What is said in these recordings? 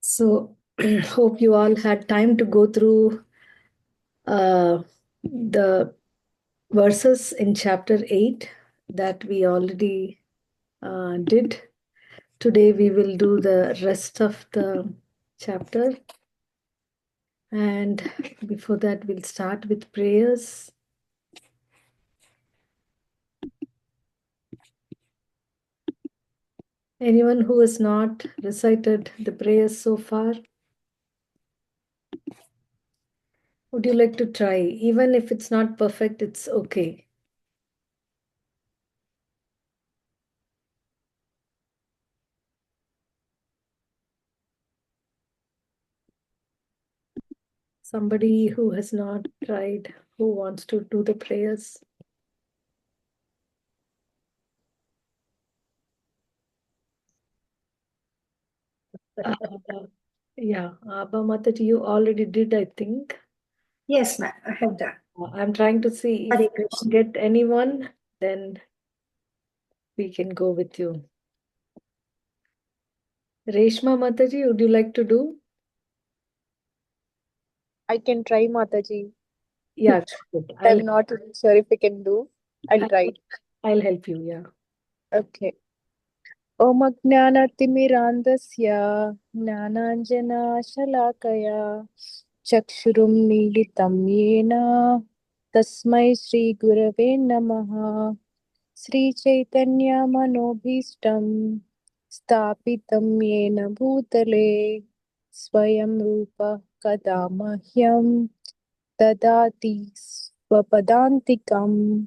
So, hope you all had time to go through the verses in chapter 8 that we already did. Today, we will do the rest of the chapter. And before that, we'll start with prayers. Anyone who has not recited the prayers so far, would you like to try? Even if it's not perfect, it's okay. Somebody who has not tried, who wants to do the prayers? Uh, yeah, Abba Mataji, you already did, I think. Yes, ma'am. I have done. I'm trying to see if Hare I Krishna. get anyone, then we can go with you. Reshma Mataji, would you like to do? I can try, Mataji. Yeah, good. I'm not even sure if I can do. I'll I'll, try. I'll help you. Yeah. Okay. Om Ajnanatimirandasya Jnananjanashalaakaya Chakshurum Militam Yena Tasmai Shri Gurave Namaha Shri Chaitanya Manobhishtam Stapitam Yena Bhutale Swayam Rupa Kadamahyam Dadati Swapadantikam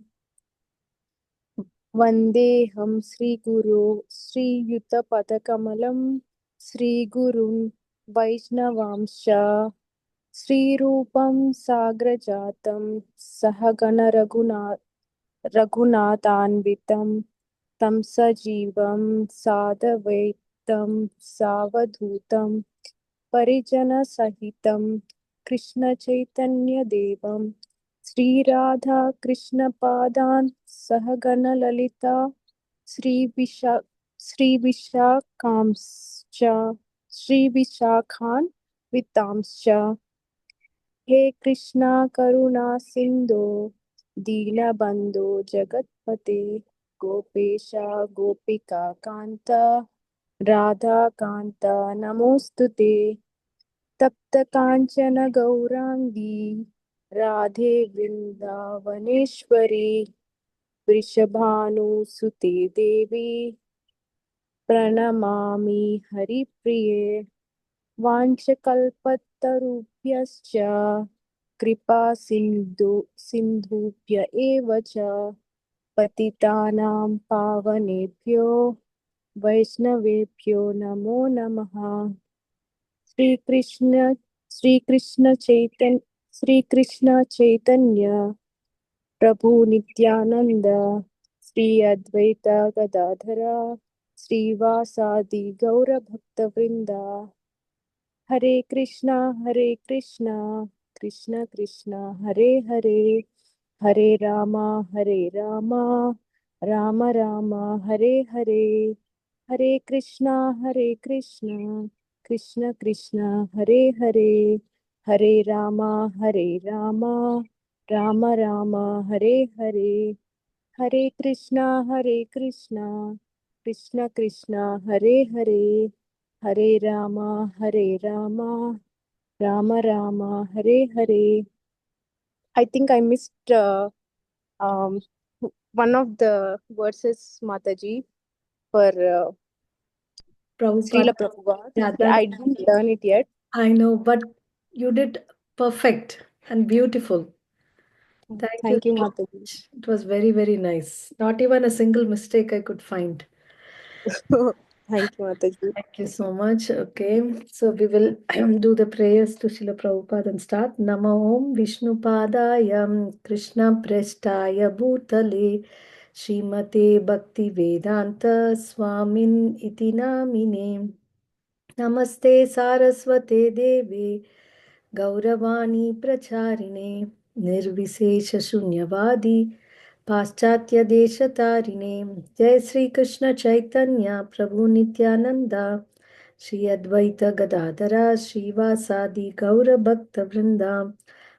Vandeham श्रीयुतपदकमलं श्रीगुरुं वैष्णवांश्च श्रीरूपं साग्रजातं रघुनाथान्वितं तं सजीवं साद्वैतं सावधूतं परिजनसहितं कृष्णचैतन्यदेवं श्रीराधा कृष्णपादान् सहगणललिता श्रीविशा श्रीविशाखांश्च श्रीविशाखान् वितांश्च हे कृष्णा करुणा सिन्धो दीनबन्धो जगत्पते गोपेशा गोपिका कान्त राधाकान्त नमोऽस्तु ते तप्त काञ्चन गौराङ्गी राधे वृन्दावनेश्वरी वृषभानुसुते देवी प्रणमामि हरिप्रिये वाञ्छकल्पतरुभ्यश्च कृपा सिन्धुभ्य एव च पतितानां पावनेभ्यो वैष्णवेभ्यो नमो नमः श्रीकृष्ण चैतन्य प्रभु नित्यानंद श्री अद्वैत गदाधर श्रीवासादि गौर भक्तवृंदा हरे Krishna Krishna Krishna Hare Hare Hare Rama Ram Ram Hare Hare Hare Krishna Krishna Krishna Hare Hare Hare Rama Ram Ram Hare Hare Hare Krishna Krishna Krishna Hare Hare Hare Ram Ram Ram Hare Hare I think I missed um, one of the verses, Mataji, for Prabhupada. Srila Prabhupada. Yeah, I didn't learn it yet. I know, but you did perfect and beautiful. Thank you Thank you, so Mataji. much. It was very, very nice. Not even a single mistake I could find. Thank you, Mataji. Thank you so much. Okay, so we will do the prayers to Srila Prabhupada and start. Nama Om Vishnu Padaya Krishna Prestaya Bhutale Srimate Bhakti Vedanta Swamin Iti Namine Namaste Saraswate Deve Gauravani Pracharine Nirvishesha Shunyavadi Paschatya Deshatarine Jai Sri Krishna Chaitanya Prabhu Nityananda Shri Advaita Gadadhara Srivasadi Gaura Bhakta Vrinda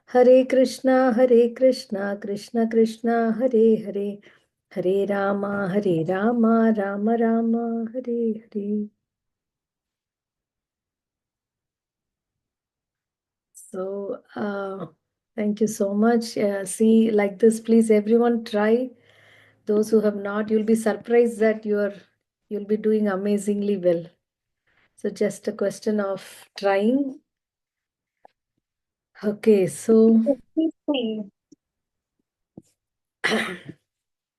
Hare Krishna Krishna Krishna Hare Hare Hare Rama Rama Rama Hare Hare. So thank you so much. See, like this, please everyone try. Those who have not, you'll be surprised that you'll be doing amazingly well. So just a question of trying. Okay, so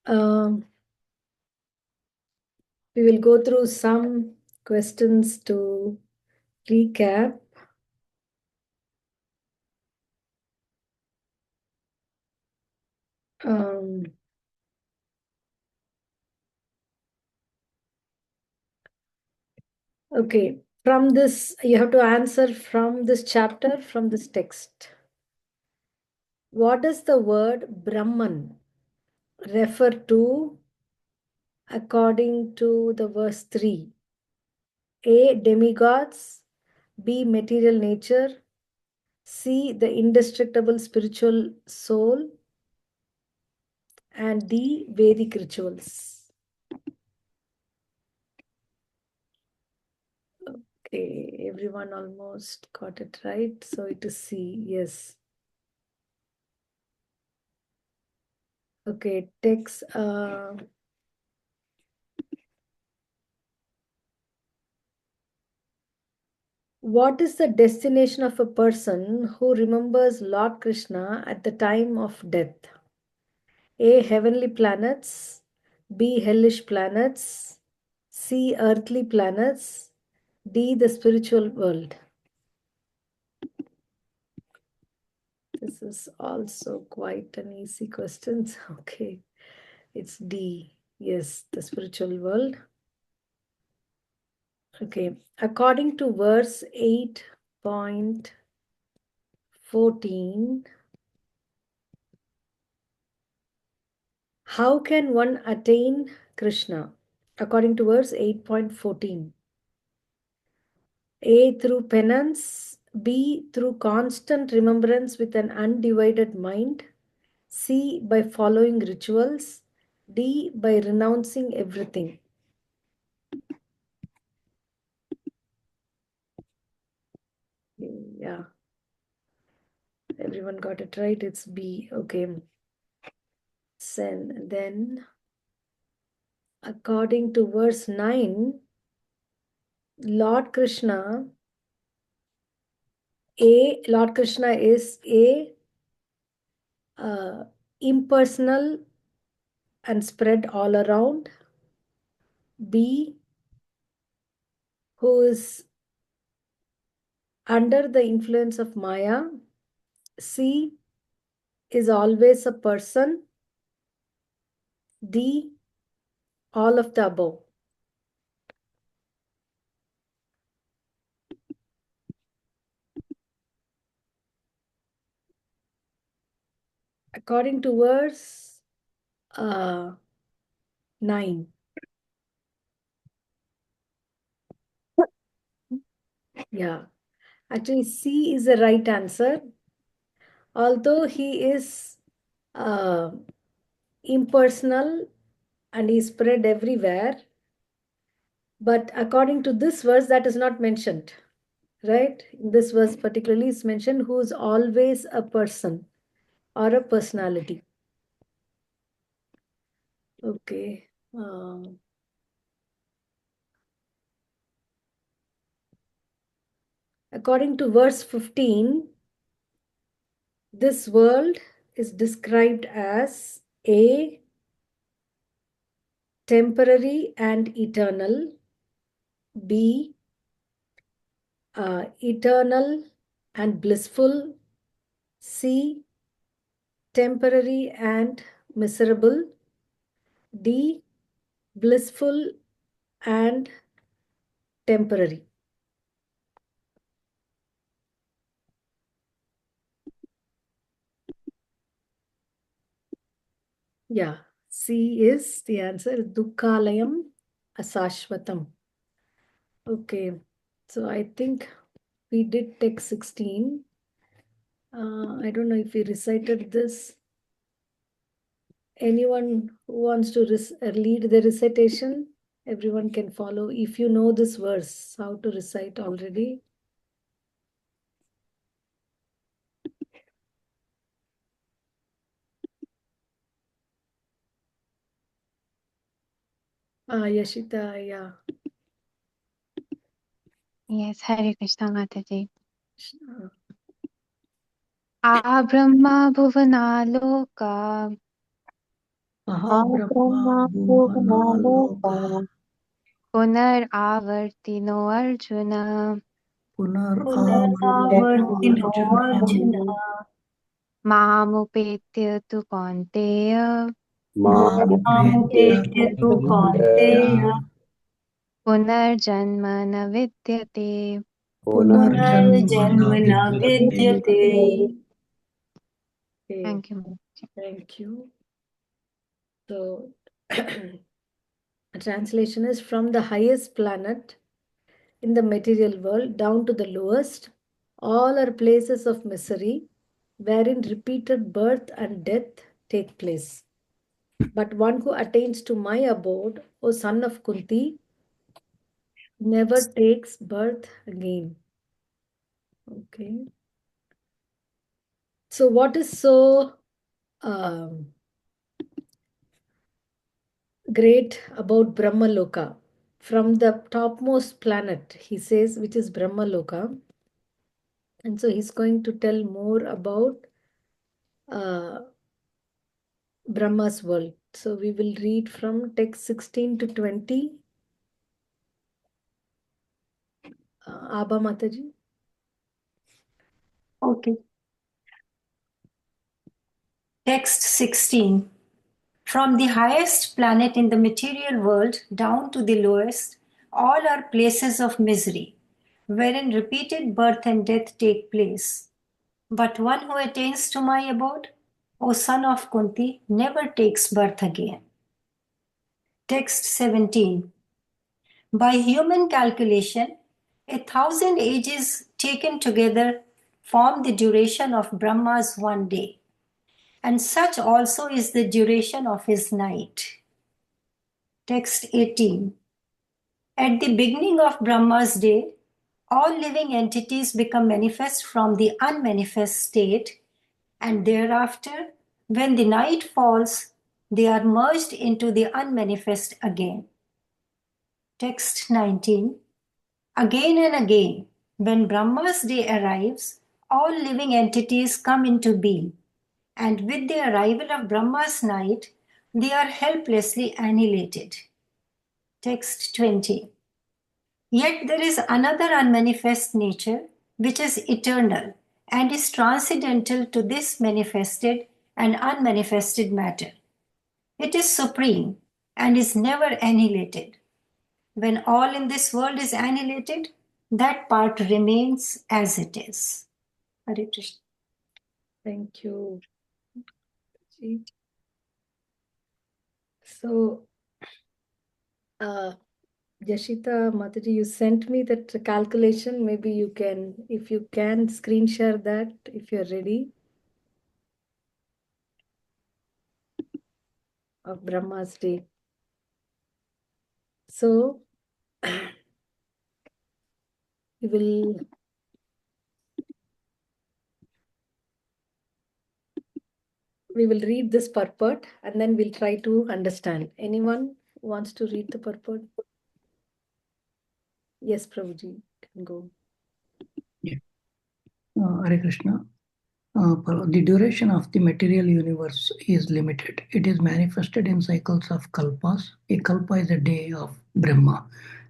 um, we will go through some questions to recap. Um, okay, from this, you have to answer from this chapter, from this text. What does the word Brahman refer to according to the verse 3? A. Demigods. B. Material nature. C. The indestructible spiritual soul. And D. Vedic rituals. Okay, everyone almost got it right. So it is C. Yes. Okay, text. What is the destination of a person who remembers Lord Krishna at the time of death? A. Heavenly planets. B. Hellish planets. C. Earthly planets. D. The spiritual world. This is also quite an easy question. Okay, it's D. Yes, the spiritual world. Okay, according to verse 8.14, how can one attain Krishna? According to verse 8.14, A. Through penance. B. Through constant remembrance with an undivided mind. C. By following rituals. D. By renouncing everything. Yeah. Everyone got it right. It's B. Okay. Then, according to verse 9, Lord Krishna, Lord Krishna is a impersonal and spread all around. B, who is under the influence of Maya. C, is always a person. D, all of the above. According to verse 9. Yeah. Actually, C is the right answer. Although he is uh, impersonal and he spread everywhere, but according to this verse, that is not mentioned, right? In this verse, particularly, is mentioned who is always a person or a personality. Okay. According to verse 15, this world is described as A, temporary and eternal. B, eternal and blissful. C, temporary and miserable. D, blissful and temporary. Yeah, C is the answer. Dukkalayam asashvatam. Okay. So I think we did text 16. I don't know if we recited this. Anyone who wants to lead the recitation, everyone can follow. If you know this verse, how to recite already. Yashita, yeah. Yes, Hare Krishna Mataji. Krishna. Abrahma Bhuvanaloka Brahma Bhuvanaloka Punar Avartino Arjuna Punaravartino Arjuna Mamupetya tu Kaunteya Mamupetya tu Kaunteya Punarjanma na vidyate. Punarjanma na vidyate. Okay, Thank you, Mataji. thank you. So, translation is from the highest planet in the material world down to the lowest. All are places of misery wherein repeated birth and death take place. But one who attains to my abode, O son of Kunti, never takes birth again. Okay. So, what is so great about Brahma Loka? From the topmost planet, he says, which is Brahma Loka. And so he's going to tell more about uh, Brahma's world. So we will read from text 16 to 20. Abha Mataji. Okay. Text 16. From the highest planet in the material world down to the lowest, all are places of misery, wherein repeated birth and death take place. But one who attains to my abode, O son of Kunti, never takes birth again. Text 17. By human calculation, 1,000 ages taken together form the duration of Brahma's one day, and such also is the duration of his night. Text 18. At the beginning of Brahma's day, all living entities become manifest from the unmanifest state, and thereafter, when the night falls, they are merged into the unmanifest again. Text 19. Again and again, when Brahma's day arrives, all living entities come into being, and with the arrival of Brahma's night, they are helplessly annihilated. Text 20. Yet there is another unmanifest nature which is eternal and is transcendental to this manifested and unmanifested matter. It is supreme and is never annihilated. When all in this world is annihilated, that part remains as it is. Hare Krishna. Thank you. So, Yashita Mataji, you sent me that calculation. Maybe you can, if you can, screen share that if you're ready. Of Brahma's day. So, we will read this purport and then we'll try to understand. Anyone who wants to read the purport? Yes, Prabhuji, can go. Yeah. Hare Krishna. The duration of the material universe is limited. It is manifested in cycles of kalpas. A kalpa is a day of Brahma,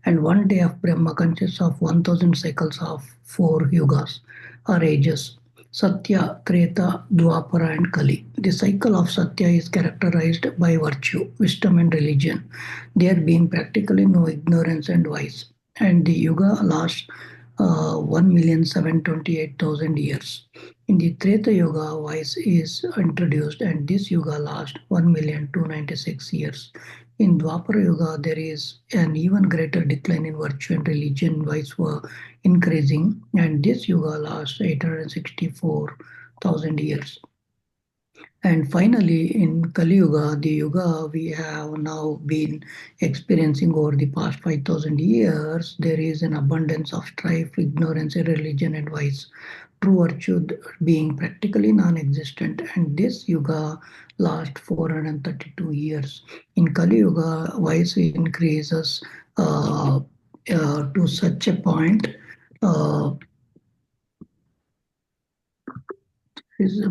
and one day of Brahma consists of 1000 cycles of 4 yugas or ages: Satya, Treta, Dwapara, and Kali. The cycle of Satya is characterized by virtue, wisdom, and religion, there being practically no ignorance and vice. And the yuga lasts 1,728,000 years. In the Treta Yuga, vice is introduced, and this yuga lasts 1,296 years. In Dwapara Yuga, there is an even greater decline in virtue and religion vice were increasing, and this yuga lasts 864,000 years. And finally, in Kali Yuga, the yuga we have now been experiencing over the past 5,000 years, there is an abundance of strife, ignorance, irreligion, and vice. True virtue being practically non-existent, and this yuga lasts 432 years. In Kali Yuga, vice increases to such a point uh, is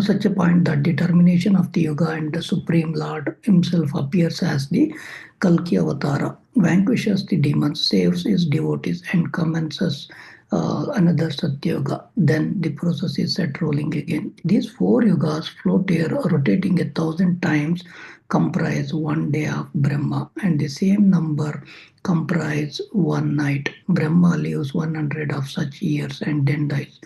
such a point that determination of the Yuga and the Supreme Lord himself appears as the Kalki Avatara, vanquishes the demons, saves his devotees, and commences another Satyuga. Then the process is set rolling again. These four yugas float here, rotating 1,000 times, comprise one day of Brahma, and the same number comprise one night. Brahma lives 100 of such years and then dies.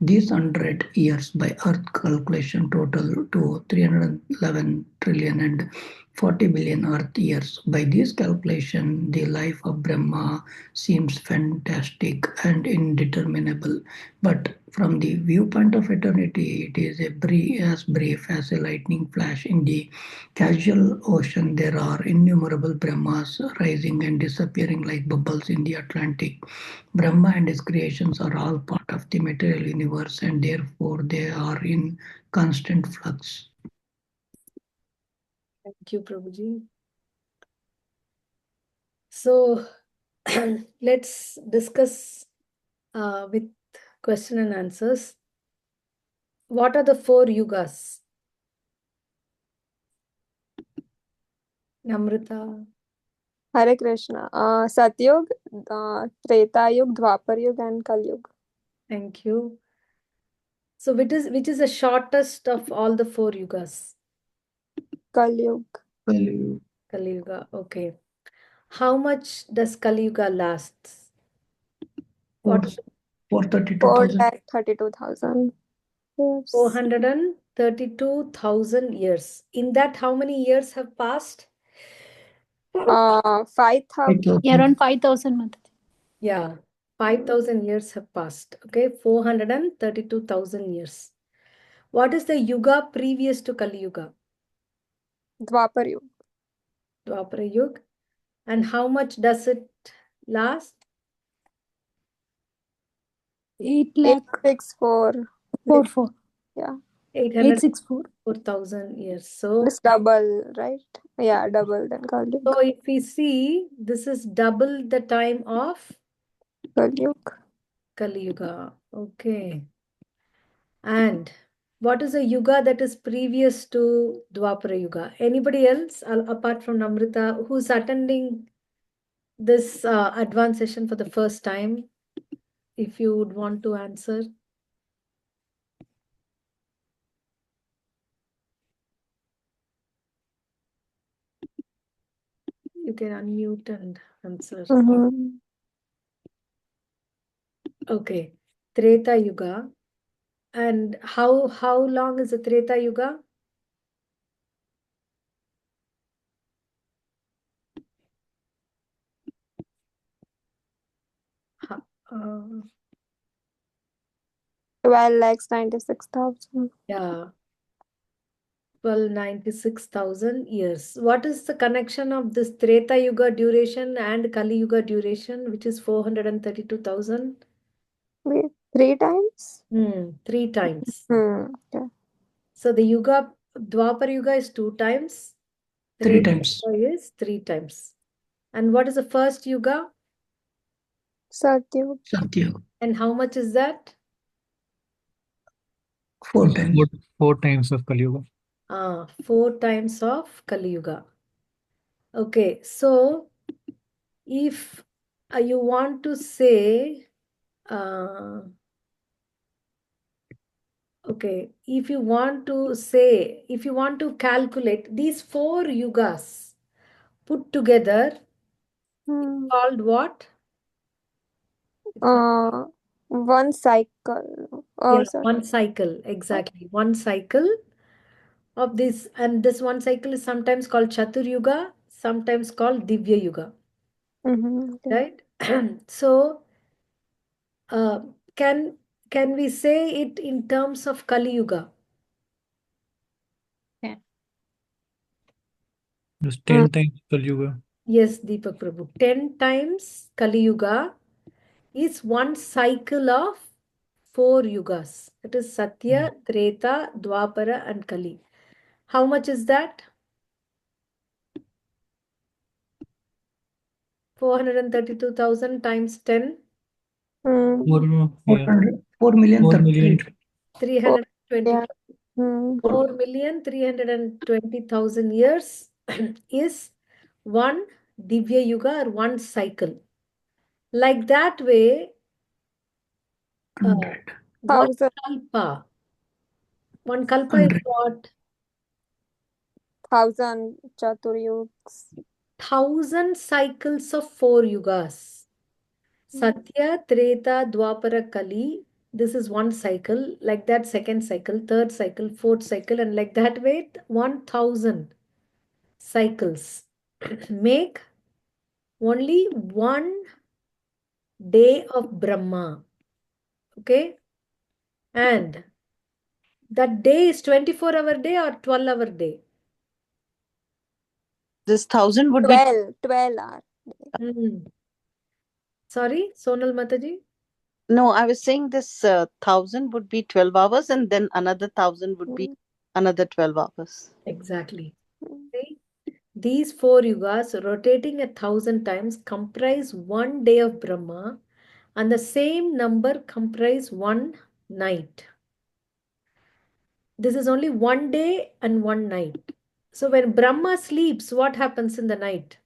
These 100 years by Earth calculation total to 311 trillion and 40 billion Earth years. By this calculation, the life of Brahma seems fantastic and indeterminable. But from the viewpoint of eternity, it is as brief as a lightning flash. In the casual ocean, there are innumerable Brahmas rising and disappearing like bubbles in the Atlantic. Brahma and his creations are all part of the material universe, and therefore they are in constant flux. Thank you, Prabhuji. So let's discuss with question and answers. What are the four yugas? Namrita. Hare Krishna. Satyug, Treta Yug, Dwapar Yug, and Kali Yug. Thank you. So which is the shortest of all the four yugas? Kali Yug. Well, Kali Yuga. Okay. How much does Kali Yuga last? for, What is for 32,000. 432,000 years. 432,000 years. In that, how many years have passed? 5,000. Yeah, around 5,000 months. Yeah, 5,000 years have passed. Okay, 432,000 years. What is the yuga previous to Kali Yuga? Dwapar Yug. Dwapara Yuga. And how much does it last? 8 lakh 864. Yeah. 864. 864,000 years. So, It's double, right? Yeah, double than Kali Yug. so if we see, this is double the time of Kali Yug. Kali Yuga. Okay. And what is a yuga that is previous to Dwapara Yuga? Anybody else, apart from Namrita, who's attending this advanced session for the first time? If you would want to answer. You can unmute and answer. Mm-hmm. Okay. Treta Yuga. And how long is the Treta Yuga? Ha- Uh, 12,96,000. yeah, 1296,000 years. What is the connection of this Treta Yuga duration and Kali Yuga duration, which is 432,000? Wait, 3 times? 3 times. Okay. So the Yuga, Dwapar Yuga is 2 times. Three Treta times. Yuga is 3 times. And what is the first Yuga? Satyug. Satya, And how much is that? 4 times. Four times of Kali Yuga. 4 times of Kali Yuga. Okay, so if you want to say, okay, if you want to calculate these four yugas put together, Hmm. called what? It's called- One cycle. Oh, yeah, sorry. one cycle, exactly. One cycle of this, and this one cycle is sometimes called Chatur Yuga, sometimes called Divya Yuga, Okay. right? So, uh, can we say it in terms of Kali Yuga? Yeah. Just 10 times Kali Yuga. Yes, Deepak Prabhu. 10 times Kali Yuga is one cycle of 4 yugas. It is Satya, Treta, Dwapara, and Kali. How much is that? 432,000 times 10, More, yeah, 4,000,033. 320. Yeah. 4,320,000 years is one Divya Yuga or one cycle. Like that way, one 1,000. kalpa. One kalpa is 100. what? 1,000 Chaturyugs. 1,000 cycles of 4 yugas. Satya, Treta, Dwapara, Kali. This is one cycle. Like that, second cycle, third cycle, fourth cycle, and like that way, 1,000 cycles make only one day of Brahma. Okay? And that day is 24-hour day or 12-hour day? This 1,000 would be 12 hours. Hmm. Sorry, Sonal Mataji? no. I was saying this 1,000 would be 12 hours, and then another 1,000 would be another 12 hours. Exactly. See? These 4 yugas rotating 1,000 times comprise one day of Brahma, and the same number comprise one night. This is only one day and one night. So when Brahma sleeps, what happens in the night?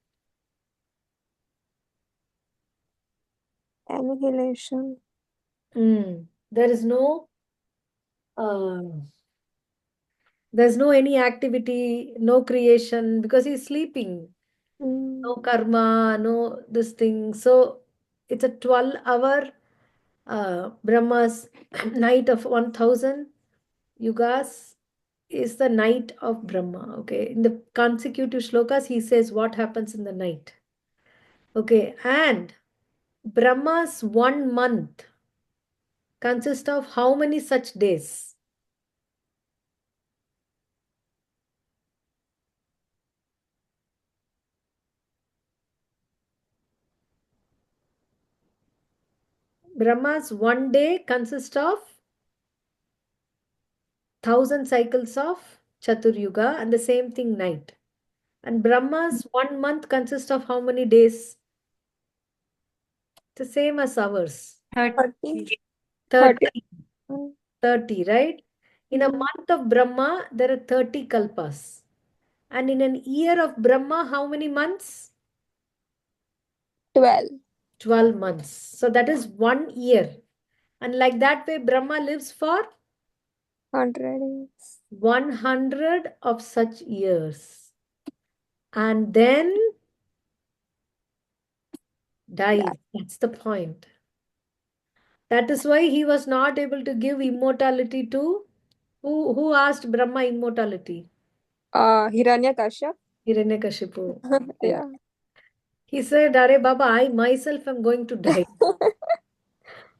Annihilation. There is no uh, there's no any activity, no creation because he's sleeping. No karma, no this thing. So it's a 12-hour Brahma's night of 1,000 yugas is the night of Brahma. Okay. In the consecutive shlokas, he says what happens in the night. Okay. And Brahma's 1 month consists of how many such days? Brahma's 1 day consists of 1,000 cycles of Chatur Yuga and the same thing night. And Brahma's 1 month consists of how many days? The same as ours. 30. 30. 30. 30, right? In a month of Brahma, there are 30 kalpas. And in an year of Brahma, how many months? 12. 12 months. So that is 1 year. And like that way, Brahma lives for 100 years. 100 of such years. And then dies. That's the point. That is why he was not able to give immortality to who asked Brahma immortality? Hiranyakashyap. Hiranyakashipu. Yeah. He said, Are Baba, I myself am going to die.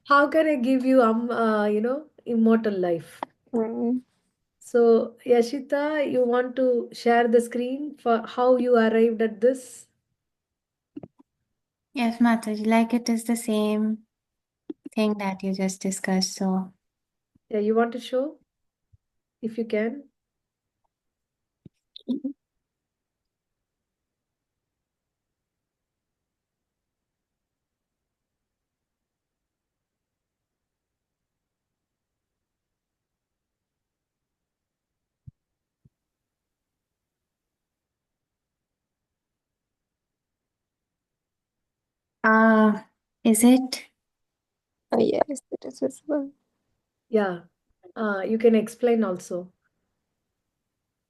How can I give you immortal life? So, Yashita, you want to share the screen for how you arrived at this? Yes, Mataji, like it is the same thing that you just discussed. So, Yeah, you want to show? If you can. is it? Yes, it is visible. Yeah. You can explain also.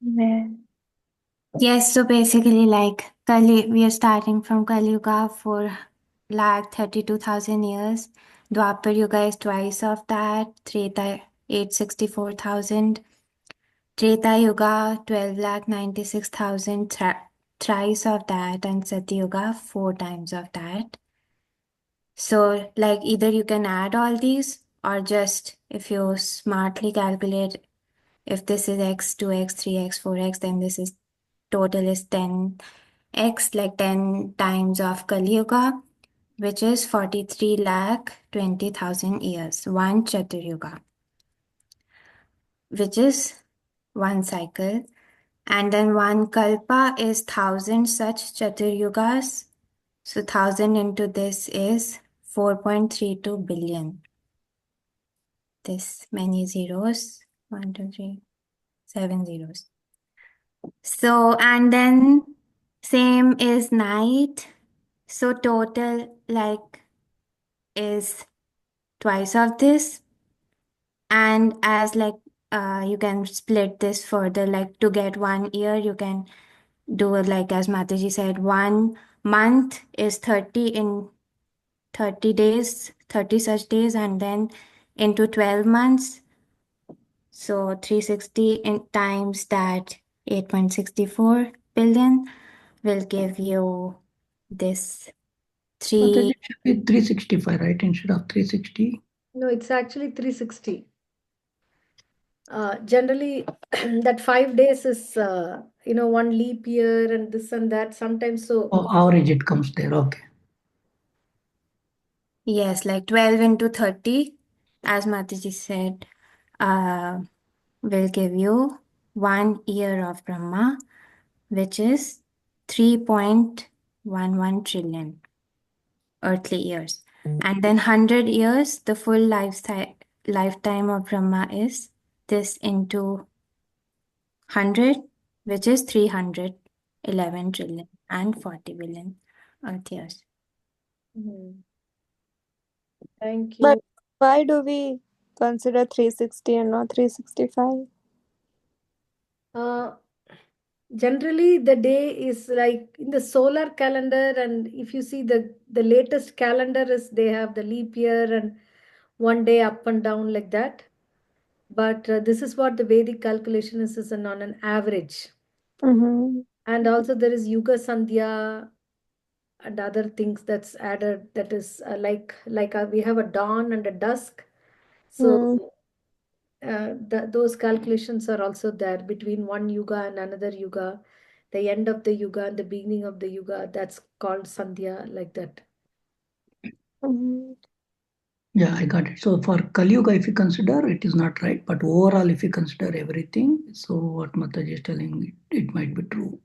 Where? Yes, so basically, like Kali, we are starting from Kali Yuga for like 32,000 years. Dwapar Yuga is twice of that, Treta 864,000. Treta Yuga, 12,96,000, thrice of that, and Satyuga, 4 times of that. So, like, either you can add all these, or just if you smartly calculate, if this is x, 2x, 3x, 4x, then this is total is 10x, like 10 times of Kali Yuga, which is 43,20,000 years, one Chaturyuga, which is one cycle. And then one Kalpa is 1,000 such Chaturyugas. So 1,000 into this is 4.32 billion. This many zeros. 1, 2, 3, 7 zeros. So, and then same is night. So total like is twice of this. And as like you can split this further, like to get 1 year, you can do it like as Mataji said, 1 month is 30 in 30 days, 30 such days, and then into 12 months. So 360 in times that 8.64 billion will give you this But then 3. it should be 365, right? Instead of 360. No, it's actually 360. Generally, that 5 days is, one leap year and this and that. Sometimes so. Oh, average it comes there. Okay. Yes, like 12 into 30, as Mataji said, will give you 1 year of Brahma, which is 3.11 trillion earthly years. And then 100 years, the full lifetime of Brahma is this into 100, which is 311 trillion and 40 billion earth years. Mhm. Thank But you. why do we consider 360 and not 365? Generally, the day is like in the solar calendar, and if you see the latest calendar is they have the leap year and 1 day up and down like that. But this is what the Vedic calculation is on an average. Mm-hmm. And also there is Yuga Sandhya and other things that's added. That is we have a dawn and a dusk. So those calculations are also there between one yuga and another yuga, the end of the yuga and the beginning of the yuga. That's called Sandhya, like that. Mm-hmm. Yeah, I got it. So for Kali Yuga, if you consider, it is not right. But overall, if you consider everything, so what Mataji is telling, it might be true.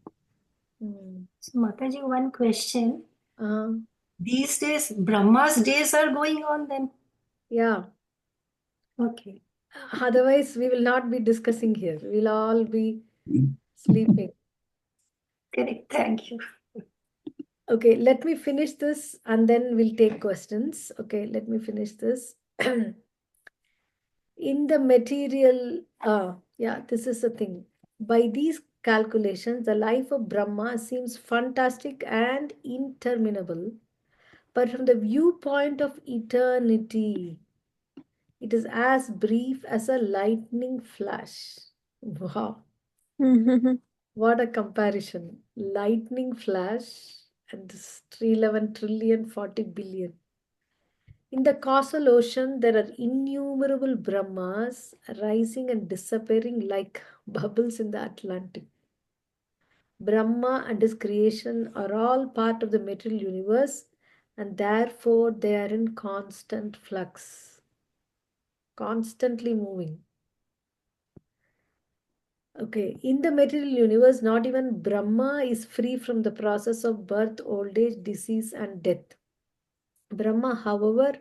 So Mataji, one question. Uh, These days, Brahma's days are going on then? yeah. Okay. Otherwise, we will not be discussing here. We'll all be sleeping. Correct. Thank you. Okay, let me finish this and then we'll take questions. Okay, let me finish this. In the material, this is the thing. By these calculations, the life of Brahma seems fantastic and interminable. But from the viewpoint of eternity, it is as brief as a lightning flash. Wow, Mm-hmm. what a comparison. Lightning flash and this 311 trillion 40 billion. In the causal ocean, there are innumerable Brahmas rising and disappearing like bubbles in the Atlantic. Brahma and his creation are all part of the material universe, and therefore they are in constant flux, constantly moving. Okay, in the material universe, not even Brahma is free from the process of birth, old age, disease, and death. Brahma, however,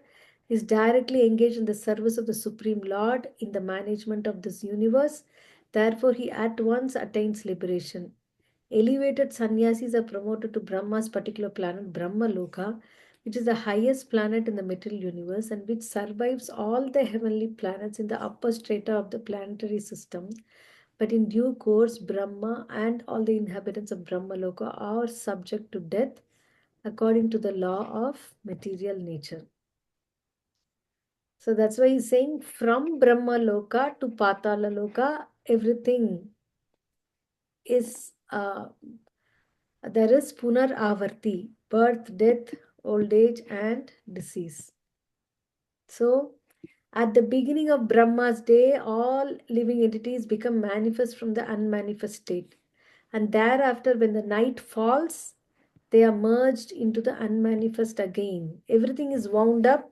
is directly engaged in the service of the Supreme Lord in the management of this universe. Therefore, he at once attains liberation. Elevated sannyasis are promoted to Brahma's particular planet, Brahma Loka, which is the highest planet in the material universe and which survives all the heavenly planets in the upper strata of the planetary system. But in due course, Brahma and all the inhabitants of Brahma Loka are subject to death according to the law of material nature. So that's why he's saying from Brahma Loka to Patala Loka, everything is there is punar avarti, birth, death, old age, and disease. So, at the beginning of Brahma's day, all living entities become manifest from the unmanifest state. And thereafter, when the night falls, they are merged into the unmanifest again. Everything is wound up.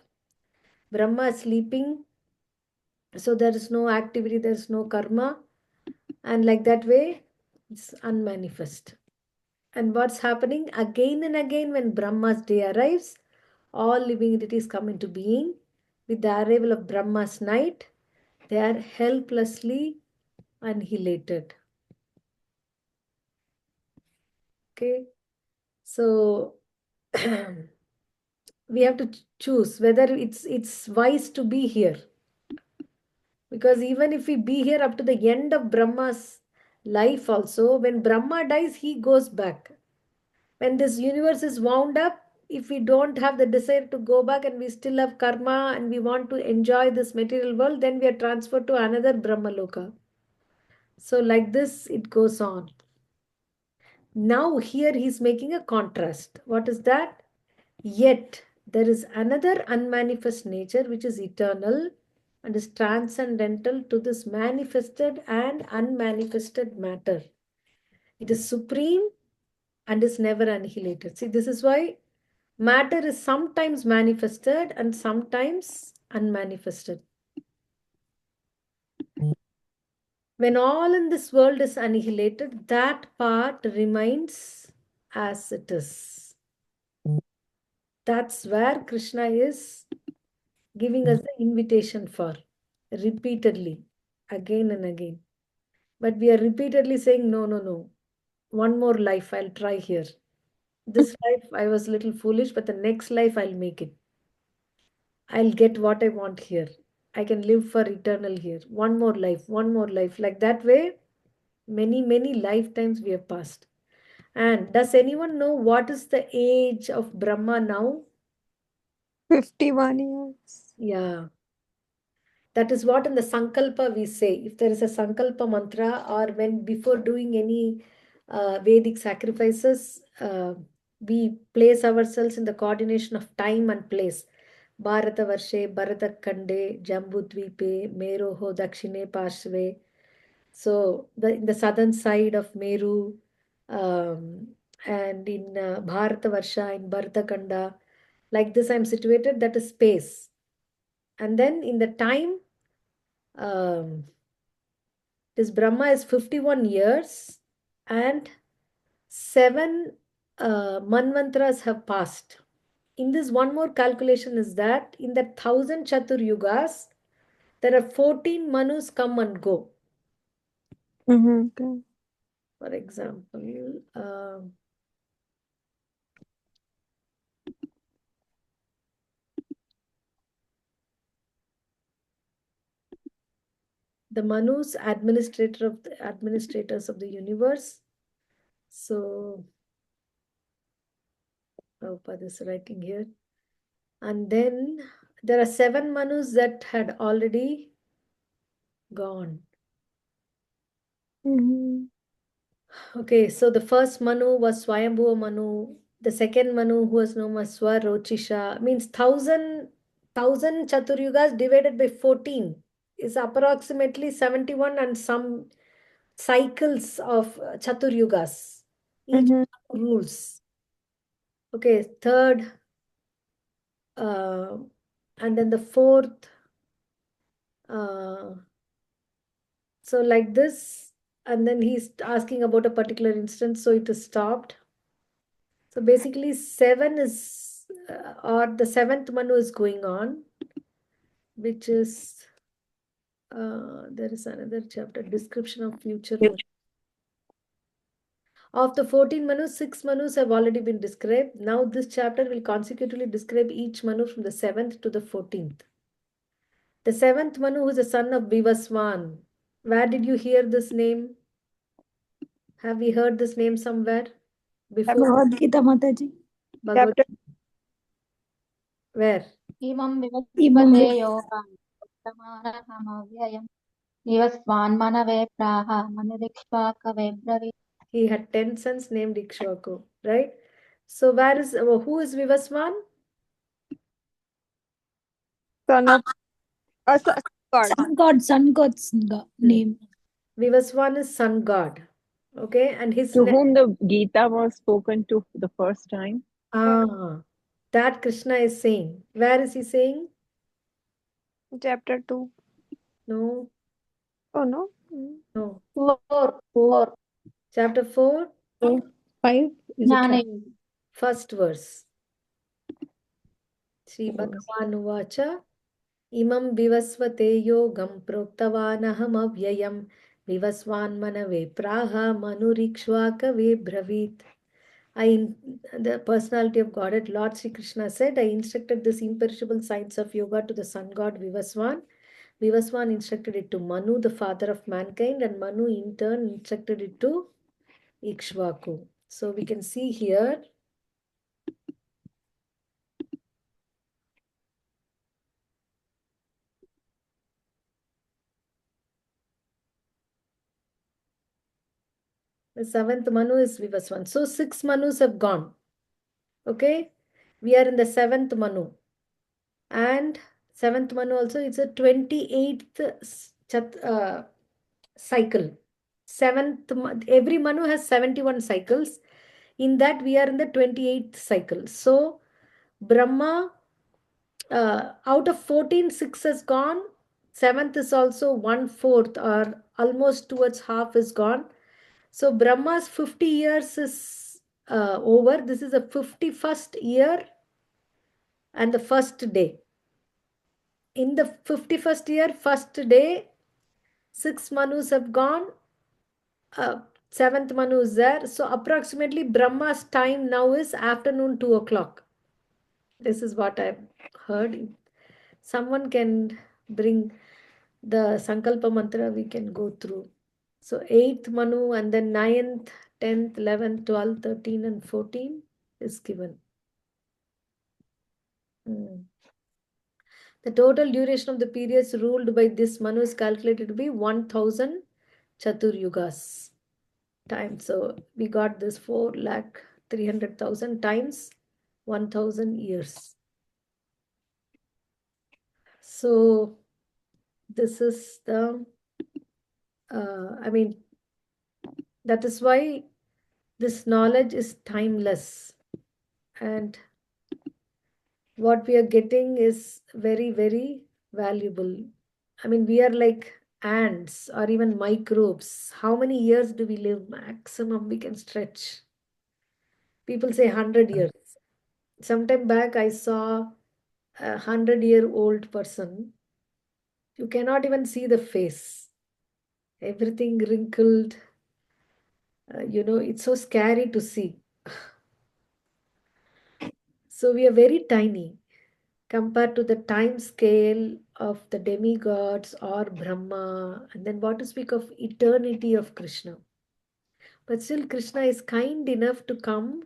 Brahma is sleeping. So there is no activity, there is no karma. And like that way, it's unmanifest. And what's happening again and again when Brahma's day arrives, all living entities come into being. With the arrival of Brahma's night, they are helplessly annihilated. Okay, so we have to choose whether it's wise to be here, because even if we be here up to the end of Brahma's life also, when Brahma dies, he goes back. When this universe is wound up, if we don't have the desire to go back and we still have karma and we want to enjoy this material world, then we are transferred to another Brahma Loka. So like this it goes on. Now here he is making a contrast. What is that? Yet there is another unmanifest nature which is eternal and is transcendental to this manifested and unmanifested matter. It is supreme and is never annihilated. See, this is why matter is sometimes manifested and sometimes unmanifested. When all in this world is annihilated, that part remains as it is. That's where Krishna is giving us the invitation for repeatedly, again and again. But we are repeatedly saying, no, no, no. One more life, I'll try here. This life, I was a little foolish, but the next life, I'll make it. I'll get what I want here. I can live for eternal here. One more life, one more life. Like that way, many, many lifetimes we have passed. And does anyone know what is the age of Brahma now? 51 years. Yeah. That is what in the Sankalpa we say. If there is a Sankalpa mantra or when before doing any Vedic sacrifices, we place ourselves in the coordination of time and place. Bharata Varshe, Bharata Kande, Jambudvipe, Meroho, Dakshine Parshve. So in the southern side of Meru, and in Bharata Varsha, in Bharata Kanda, like this I'm situated, that is space. And then in the time, this Brahma is 51 years and 7 manvantras have passed. In this, one more calculation is that in the 1000 Chatur Yugas, there are 14 Manus come and go. Okay. For example, the Manus, administrators of the universe. So, Prabhupada is writing here. And then there are 7 Manus that had already gone. Okay, so the first Manu was Swayambhuva Manu. The second Manu, who was known as Swarochisha, means 1000 Chaturyugas divided by 14 is approximately 71 and some cycles of Chaturyugas. Each rules. Okay, third, and then the fourth. So like this, and then he's asking about a particular instance, so it is stopped. So basically 7 is, or the 7th Manu is going on, which is, there is another chapter, description of future Manu. Of the 14 Manus, 6 Manus have already been described. Now this chapter will consecutively describe each Manu from the 7th to the 14th. The 7th Manu is the son of Bivaswan. Where did you hear this name? Have we heard this name somewhere before? Bhagavad Gita Mataji. Bhagavad. Chapter. Where? Imam Imam Vivasvate Yoga. Vivasvanmanave praha manirikshvakave bravit. He had 10 sons named Ikshvaku, right? So where is who is Vivasvan? Son of God. Sun God's name. Vivasvan is sun god. Okay, and his To whom the Gita was spoken to the first time. That Krishna is saying. Where is he saying? Chapter 2. No. Oh no. No. 4. Chapter 4. 5 is it? First verse. Sri Bhagavan Uvacha Imam Vivasvate Yogam Proktavanaham Avyayam Vivasvan Manave Praha Manurikshvakave Bravit. The personality of Godhead, Lord Sri Krishna said, I instructed this imperishable science of yoga to the sun god Vivasvan. Vivasvan instructed it to Manu, the father of mankind, and Manu in turn instructed it to Ikshvaku. So we can see here the seventh Manu is Vivasvan. So 6 Manus have gone. Okay, we are in the 7th Manu. And 7th Manu also, it's a 28th cycle. 7th, every Manu has 71 cycles. In that, we are in the 28th cycle. So, Brahma, out of 14, 6 has gone. 7th is also 1/4 or almost towards half is gone. So, Brahma's 50 years is over. This is the 51st year and the first day. In the 51st year, first day, 6 Manus have gone. 7th Manu is there. So approximately Brahma's time now is afternoon 2 o'clock. This is what I've heard. Someone can bring the Sankalpa mantra, we can go through. So 8th Manu and then 9th, 10th, 11th, 12th, 13 and 14 is given. The total duration of the periods ruled by this Manu is calculated to be 1000 Chaturyugas times. So we got this 4,300,000 times 1000 years. So this is the, that is why this knowledge is timeless. And what we are getting is very, very valuable. We are like ants or even microbes. How many years do we live? Maximum we can stretch. People say 100 years. Sometime back I saw a 100-year-old person. You cannot even see the face. Everything wrinkled. It's so scary to see. So we are very tiny compared to the time scale of the demigods or Brahma, and then what to speak of eternity of Krishna. But still, Krishna is kind enough to come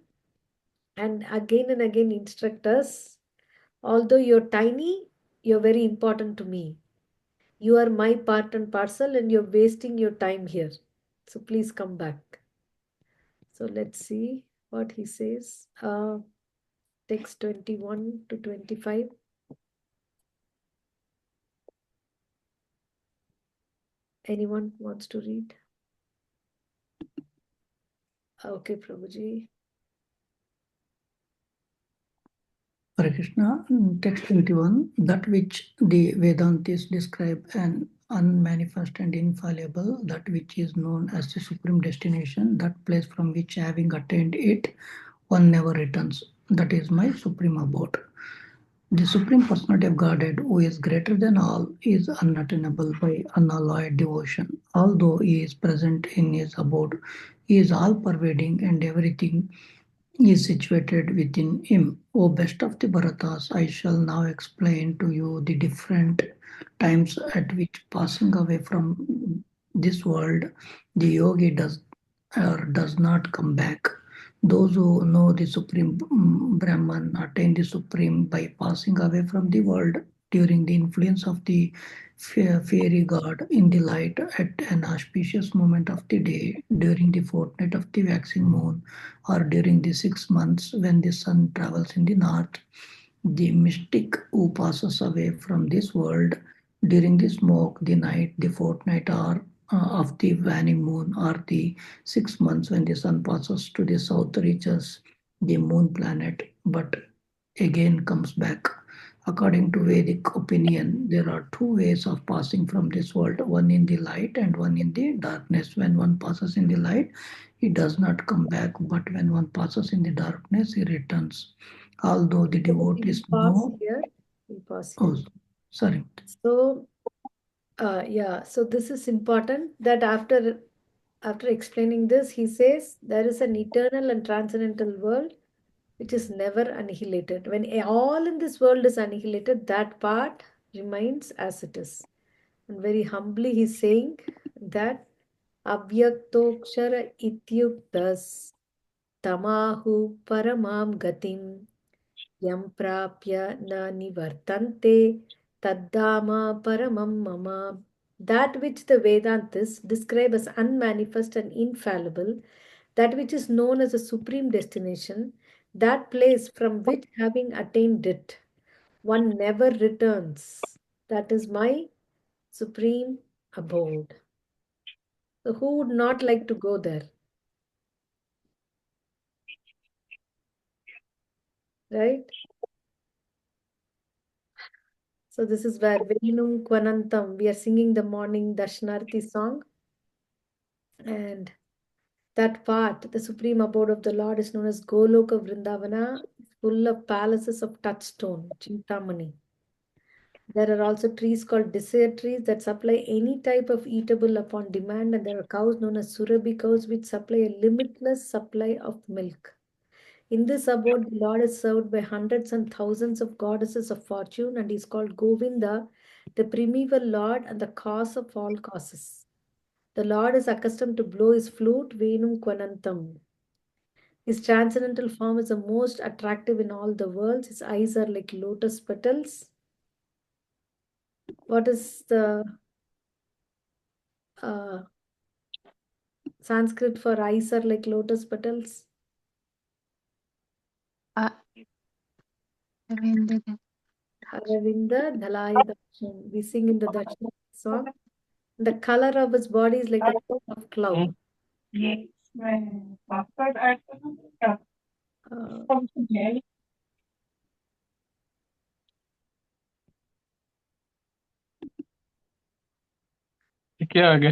and again instruct us. Although you're tiny, you're very important to me. You are my part and parcel, and you're wasting your time here. So please come back. So let's see what he says. Text 21 to 25. Anyone wants to read? Okay, Prabhuji. Hare Krishna, text 21, that which the Vedantis describe an unmanifest and infallible, that which is known as the supreme destination, that place from which having attained it, one never returns. That is my supreme abode. The Supreme Personality of Godhead, who is greater than all, is unattainable by unalloyed devotion. Although he is present in his abode, he is all-pervading and everything is situated within him. O best of the Bharatas, I shall now explain to you the different times at which passing away from this world, the yogi does not come back. Those who know the Supreme Brahman attain the Supreme by passing away from the world during the influence of the fairy god in the light at an auspicious moment of the day, during the fortnight of the waxing moon, or during the 6 months when the sun travels in the north. The mystic who passes away from this world during the smoke, the night, the fortnight, or of the waning moon, or the 6 months when the sun passes to the south, reaches the moon planet, but again comes back. According to Vedic opinion, there are two ways of passing from this world, one in the light and one in the darkness. When one passes in the light, he does not come back, but when one passes in the darkness, he returns. Although the devotees Pause know, here. We pause oh, here. sorry. So, yeah, so this is important that after explaining this, he says there is an eternal and transcendental world which is never annihilated. When all in this world is annihilated, that part remains as it is. And very humbly, he's saying that Abhyaktokshara ityuktas tamahu paramam gatim yam prapya na nivartante taddama paramam mama. That which the Vedantis describe as unmanifest and infallible, that which is known as a supreme destination, that place from which, having attained it, one never returns. That is my supreme abode. So, who would not like to go there? Right? So, this is where Venum Kwanantam, we are singing the morning Dashnarti song. And that part, the supreme abode of the Lord, is known as Goloka Vrindavana, full of palaces of touchstone, Chintamani. There are also trees called desire trees that supply any type of eatable upon demand, and there are cows known as Surabhi cows which supply a limitless supply of milk. In this abode, the Lord is served by hundreds and thousands of goddesses of fortune, and he is called Govinda, the primeval Lord and the cause of all causes. The Lord is accustomed to blow his flute, Venum Kwanantam. His transcendental form is the most attractive in all the worlds. His eyes are like lotus petals. What is the uh, Sanskrit for eyes are like lotus petals? Aravinda. Aravinda Dhalaya Darshan. We sing in the Darshan song. The color of his body is like the color of cloud. क्या आ गया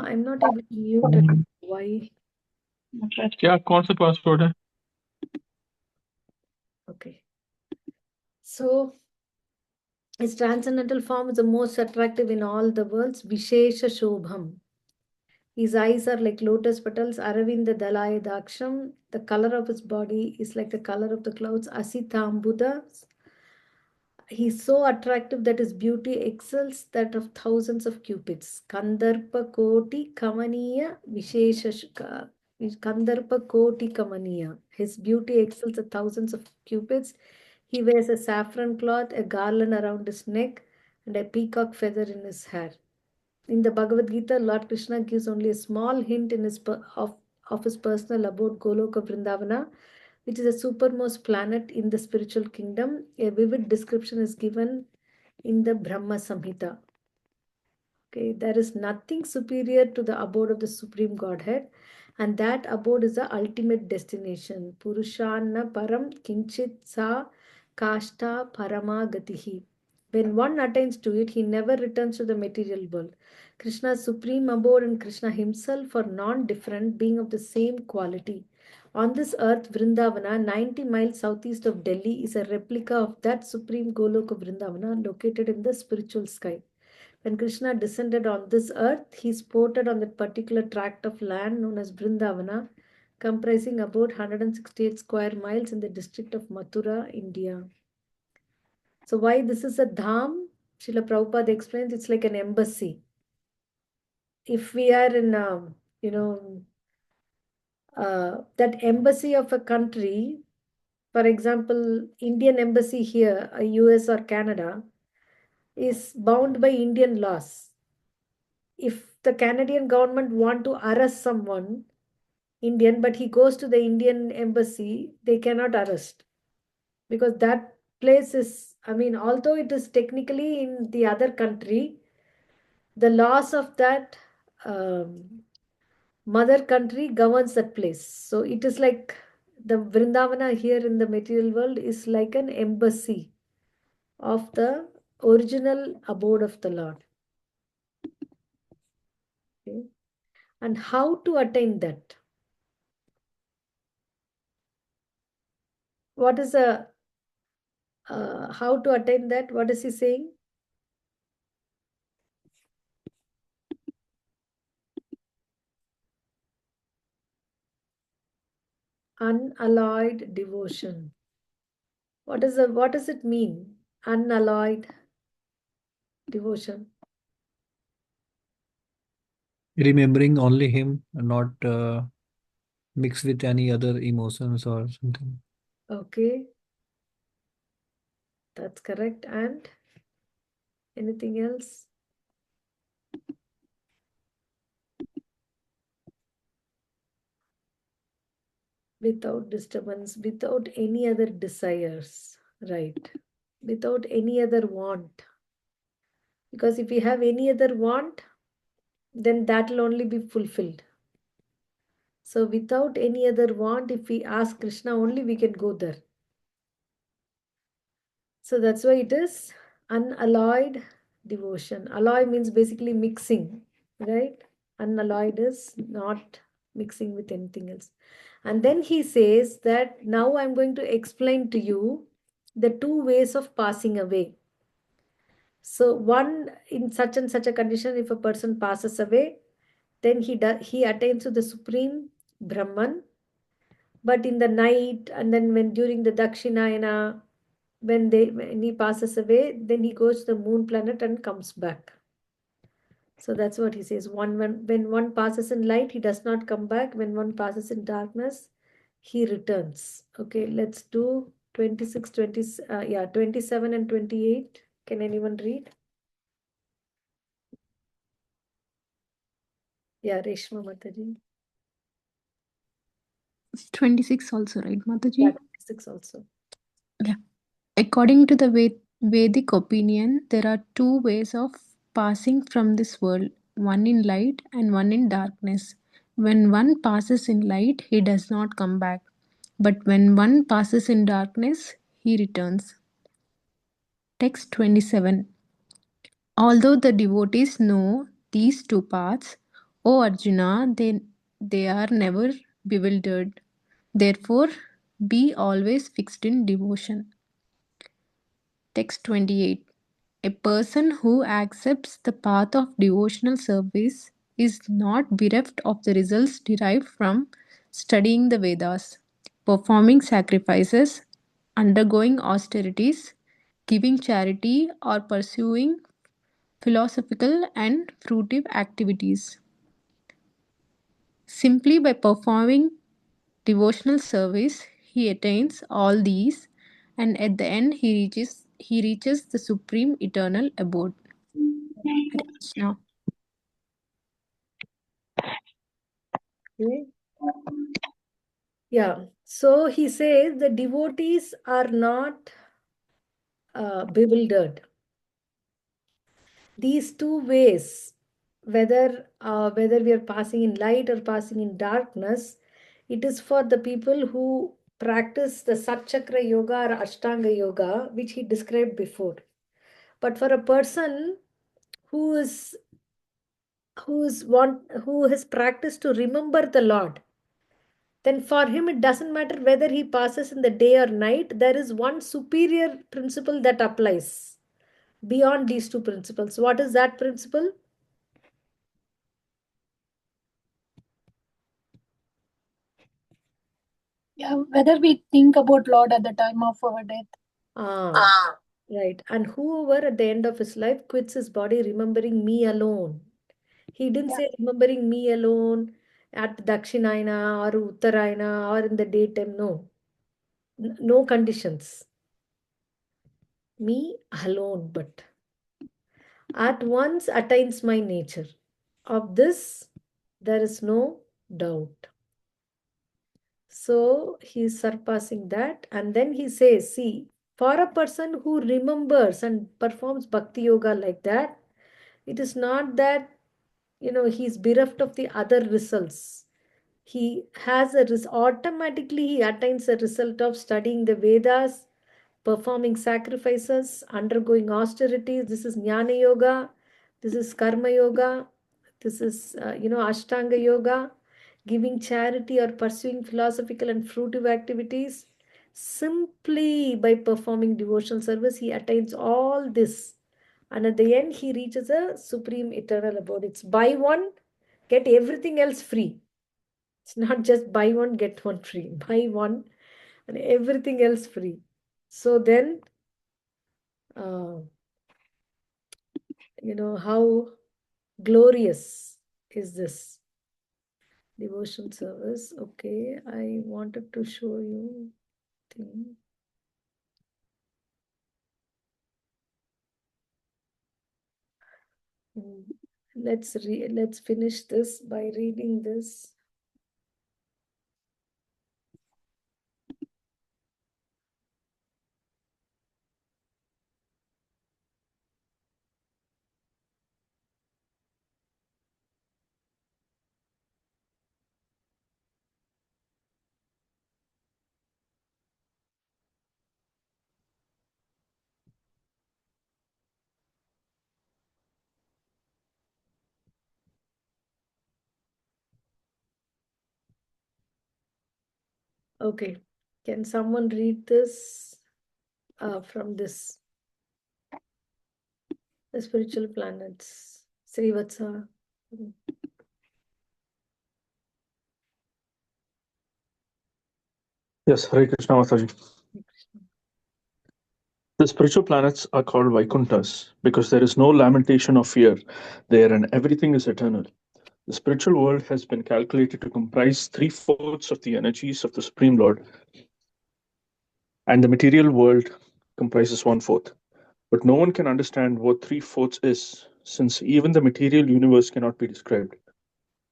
I'm not able to mute it. Why? क्या कौन सा password है Okay. So, his transcendental form is the most attractive in all the worlds. Vishesha Shobham. His eyes are like lotus petals. Aravinda Dalai Daksham. The color of his body is like the color of the clouds. Asitambuda. He is so attractive that his beauty excels that of thousands of cupids. Kandarpa Koti Kamaniya Vishesha Kandarpa Koti Kamaniya. His beauty excels the thousands of cupids. He wears a saffron cloth, a garland around his neck, and a peacock feather in his hair. In the Bhagavad Gita, Lord Krishna gives only a small hint in of his personal abode Goloka Vrindavana, which is the supermost planet in the spiritual kingdom. A vivid description is given in the Brahma Samhita. Okay, there is nothing superior to the abode of the Supreme Godhead, and that abode is the ultimate destination. Purushanna param kinchit sa kashta parama gatihi. When one attains to it, he never returns to the material world. Krishna's supreme abode and Krishna himself are non-different, being of the same quality. On this earth, Vrindavana, 90 miles southeast of Delhi, is a replica of that supreme Goloka Vrindavana located in the spiritual sky. When Krishna descended on this earth, he sported on that particular tract of land known as Vrindavana, comprising about 168 square miles in the district of Mathura, India. So, why this is a dham? Srila Prabhupada explains it's like an embassy. If we are in, that embassy of a country, for example, Indian embassy here, US or Canada, is bound by Indian laws. If the Canadian government want to arrest someone, Indian, but he goes to the Indian embassy, they cannot arrest because that place is, I mean, although it is technically in the other country, the laws of that mother country governs that place. So it is like the Vrindavana here in the material world is like an embassy of the original abode of the Lord. Okay. And how to attain that? What is the how to attain that? What is he saying? Unalloyed devotion. What does it mean? Unalloyed devotion. Remembering only him, not mixed with any other emotions or something. Okay. That's correct. And anything else? Without disturbance, without any other desires, right? Without any other want. Because if we have any other want, then that will only be fulfilled. So without any other want, if we ask Krishna only, we can go there. So that's why it is unalloyed devotion. Alloy means basically mixing, right? Unalloyed is not mixing with anything else. And then he says that now I'm going to explain to you the two ways of passing away. So one, in such and such a condition, if a person passes away, then he attains to the supreme Brahman. But in the night, and then when during the Dakshinayana, when he passes away, then he goes to the moon planet and comes back. So that's what he says. When one passes in light, he does not come back. When one passes in darkness, he returns. Okay, let's do 26, 20, 27 and 28. Can anyone read? Yeah, Reshma Mataji. 26 also, right, Mataji? Yeah, 26 also. Yeah. According to the Vedic opinion, there are two ways of passing from this world, one in light and one in darkness. When one passes in light, he does not come back. But when one passes in darkness, he returns. Text 27. Although the devotees know these two paths, O Arjuna, they are never bewildered. Therefore, be always fixed in devotion. Text 28. A person who accepts the path of devotional service is not bereft of the results derived from studying the Vedas, performing sacrifices, undergoing austerities, giving charity, or pursuing philosophical and fruitive activities. Simply by performing devotional service, he attains all these, and at the end he reaches the supreme eternal abode. Hare Krishna. Okay. Yeah. So he says the devotees are not bewildered. These two ways, whether we are passing in light or passing in darkness, it is for the people who practice the Satchakra Yoga or Ashtanga Yoga, which he described before. But for a person who is who has practiced to remember the Lord, then for him it doesn't matter whether he passes in the day or night. There is one superior principle that applies beyond these two principles. What is that principle? Yeah, whether we think about Lord at the time of our death. Right. And whoever at the end of his life quits his body remembering me alone. He didn't say remembering me alone at Dakshinayana or Uttarayana or in the daytime. No. No conditions. Me alone, but at once attains my nature. Of this, there is no doubt. So he is surpassing that. And then he says, see, for a person who remembers and performs bhakti yoga like that, it is not that, he's bereft of the other results. He has automatically he attains a result of studying the Vedas, performing sacrifices, undergoing austerities. This is Jnana Yoga, this is Karma Yoga, this is, Ashtanga Yoga, giving charity or pursuing philosophical and fruitive activities. Simply by performing devotional service, he attains all this. And at the end, he reaches a supreme eternal abode. It's buy one, get everything else free. It's not just buy one, get one free. Buy one and everything else free. So then, how glorious is this devotion service. Okay, I wanted to show you thing. Let's finish this by reading this. Okay, can someone read this from this? The spiritual planets. Srivatsa. Yes, Hare Krishna Mataji. The spiritual planets are called Vaikunthas because there is no lamentation or fear there and everything is eternal. The spiritual world has been calculated to comprise 3/4 of the energies of the Supreme Lord, and the material world comprises 1/4. But no one can understand what 3/4 is, since even the material universe cannot be described.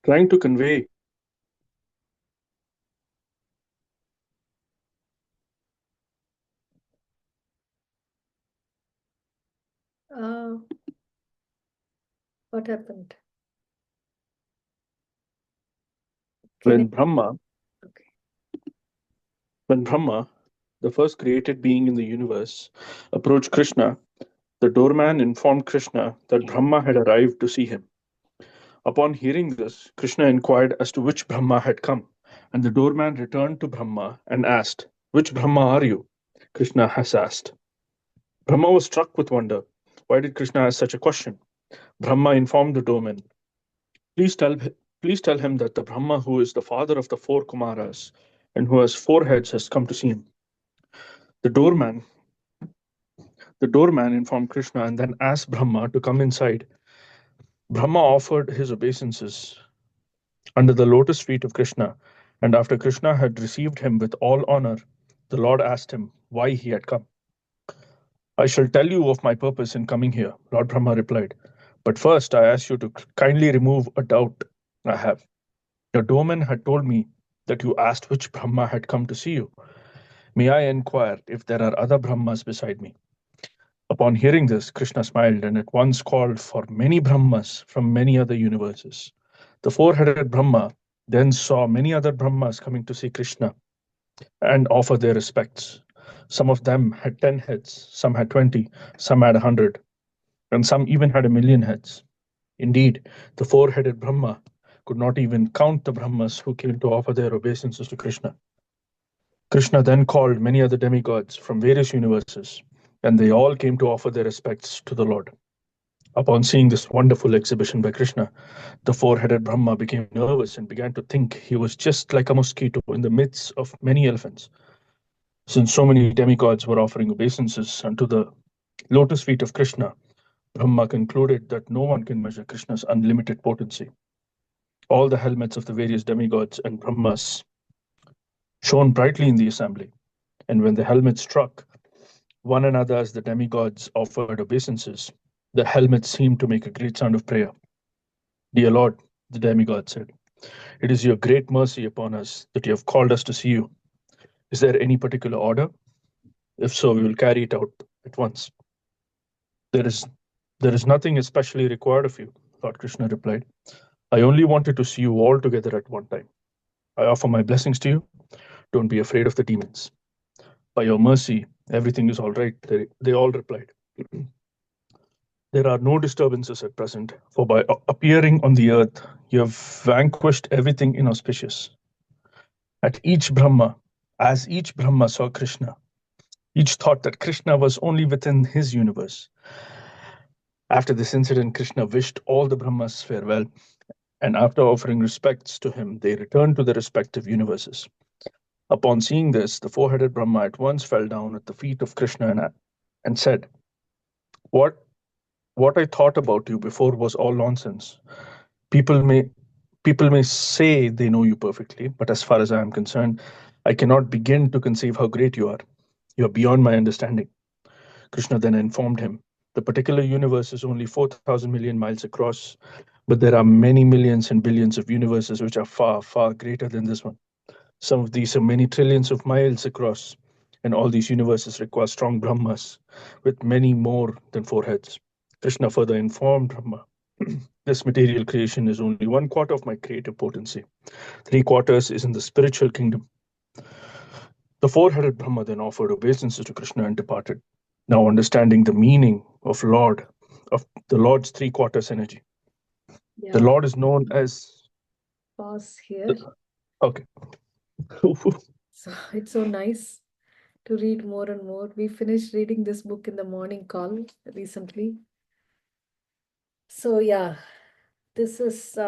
Trying to convey What happened? when Brahma, the first created being in the universe, approached Krishna, the doorman informed Krishna that Brahma had arrived to see him. Upon hearing this, Krishna inquired as to which Brahma had come, and the doorman returned to Brahma and asked, "Which Brahma are you?" Krishna has asked. Brahma was struck with wonder. Why did Krishna ask such a question? Brahma informed the doorman, Please tell him that the Brahma who is the father of the 4 Kumaras and who has 4 heads has come to see him." The doorman informed Krishna and then asked Brahma to come inside. Brahma offered his obeisances under the lotus feet of Krishna, and after Krishna had received him with all honor, the Lord asked him why he had come. "I shall tell you of my purpose in coming here," Lord Brahma replied. "But first I ask you to kindly remove a doubt I have. Your doorman had told me that you asked which Brahma had come to see you. May I inquire if there are other Brahmas beside me?" Upon hearing this, Krishna smiled and at once called for many Brahmas from many other universes. The 4-headed Brahma then saw many other Brahmas coming to see Krishna and offer their respects. Some of them had 10 heads, some had 20, some had 100, and some even had 1,000,000 heads. Indeed, the 4-headed Brahma could not even count the Brahmas who came to offer their obeisances to Krishna. Krishna then called many other demigods from various universes, and they all came to offer their respects to the Lord. Upon seeing this wonderful exhibition by Krishna, the 4-headed Brahma became nervous and began to think he was just like a mosquito in the midst of many elephants. Since so many demigods were offering obeisances unto the lotus feet of Krishna, Brahma concluded that no one can measure Krishna's unlimited potency. All the helmets of the various demigods and Brahmas shone brightly in the assembly, and when the helmets struck one another as the demigods offered obeisances, the helmets seemed to make a great sound of prayer. Dear Lord, the demigod said, it is your great mercy upon us that you have called us to see you. Is there any particular order? If so, we will carry it out at once. There is nothing especially required of you, Lord Krishna replied. I only wanted to see you all together at one time. I offer my blessings to you. Don't be afraid of the demons. By your mercy, everything is all right, they all replied. There are no disturbances at present, for by appearing on the earth, you have vanquished everything inauspicious. As each Brahma saw Krishna, each thought that Krishna was only within his universe. After this incident, Krishna wished all the Brahmas farewell, and after offering respects to him, they returned to their respective universes. Upon seeing this, the four-headed Brahma at once fell down at the feet of Krishna and said, What I thought about you before was all nonsense. People may say they know you perfectly, but as far as I am concerned, I cannot begin to conceive how great you are. You are beyond my understanding. Krishna then informed him, the particular universe is only 4,000 million miles across, but there are many millions and billions of universes which are far, far greater than this one. Some of these are many trillions of miles across, and all these universes require strong Brahmas with many more than four heads. Krishna further informed Brahma, this material creation is only 1/4 of my creative potency. 3/4 is in the spiritual kingdom. The four-headed Brahma then offered obeisances to Krishna and departed. Now understanding the meaning of the Lord's 3/4 energy. Yeah. The Lord is known as... Pause here. Okay. So it's so nice to read more and more. We finished reading this book in the morning call recently. So yeah, this is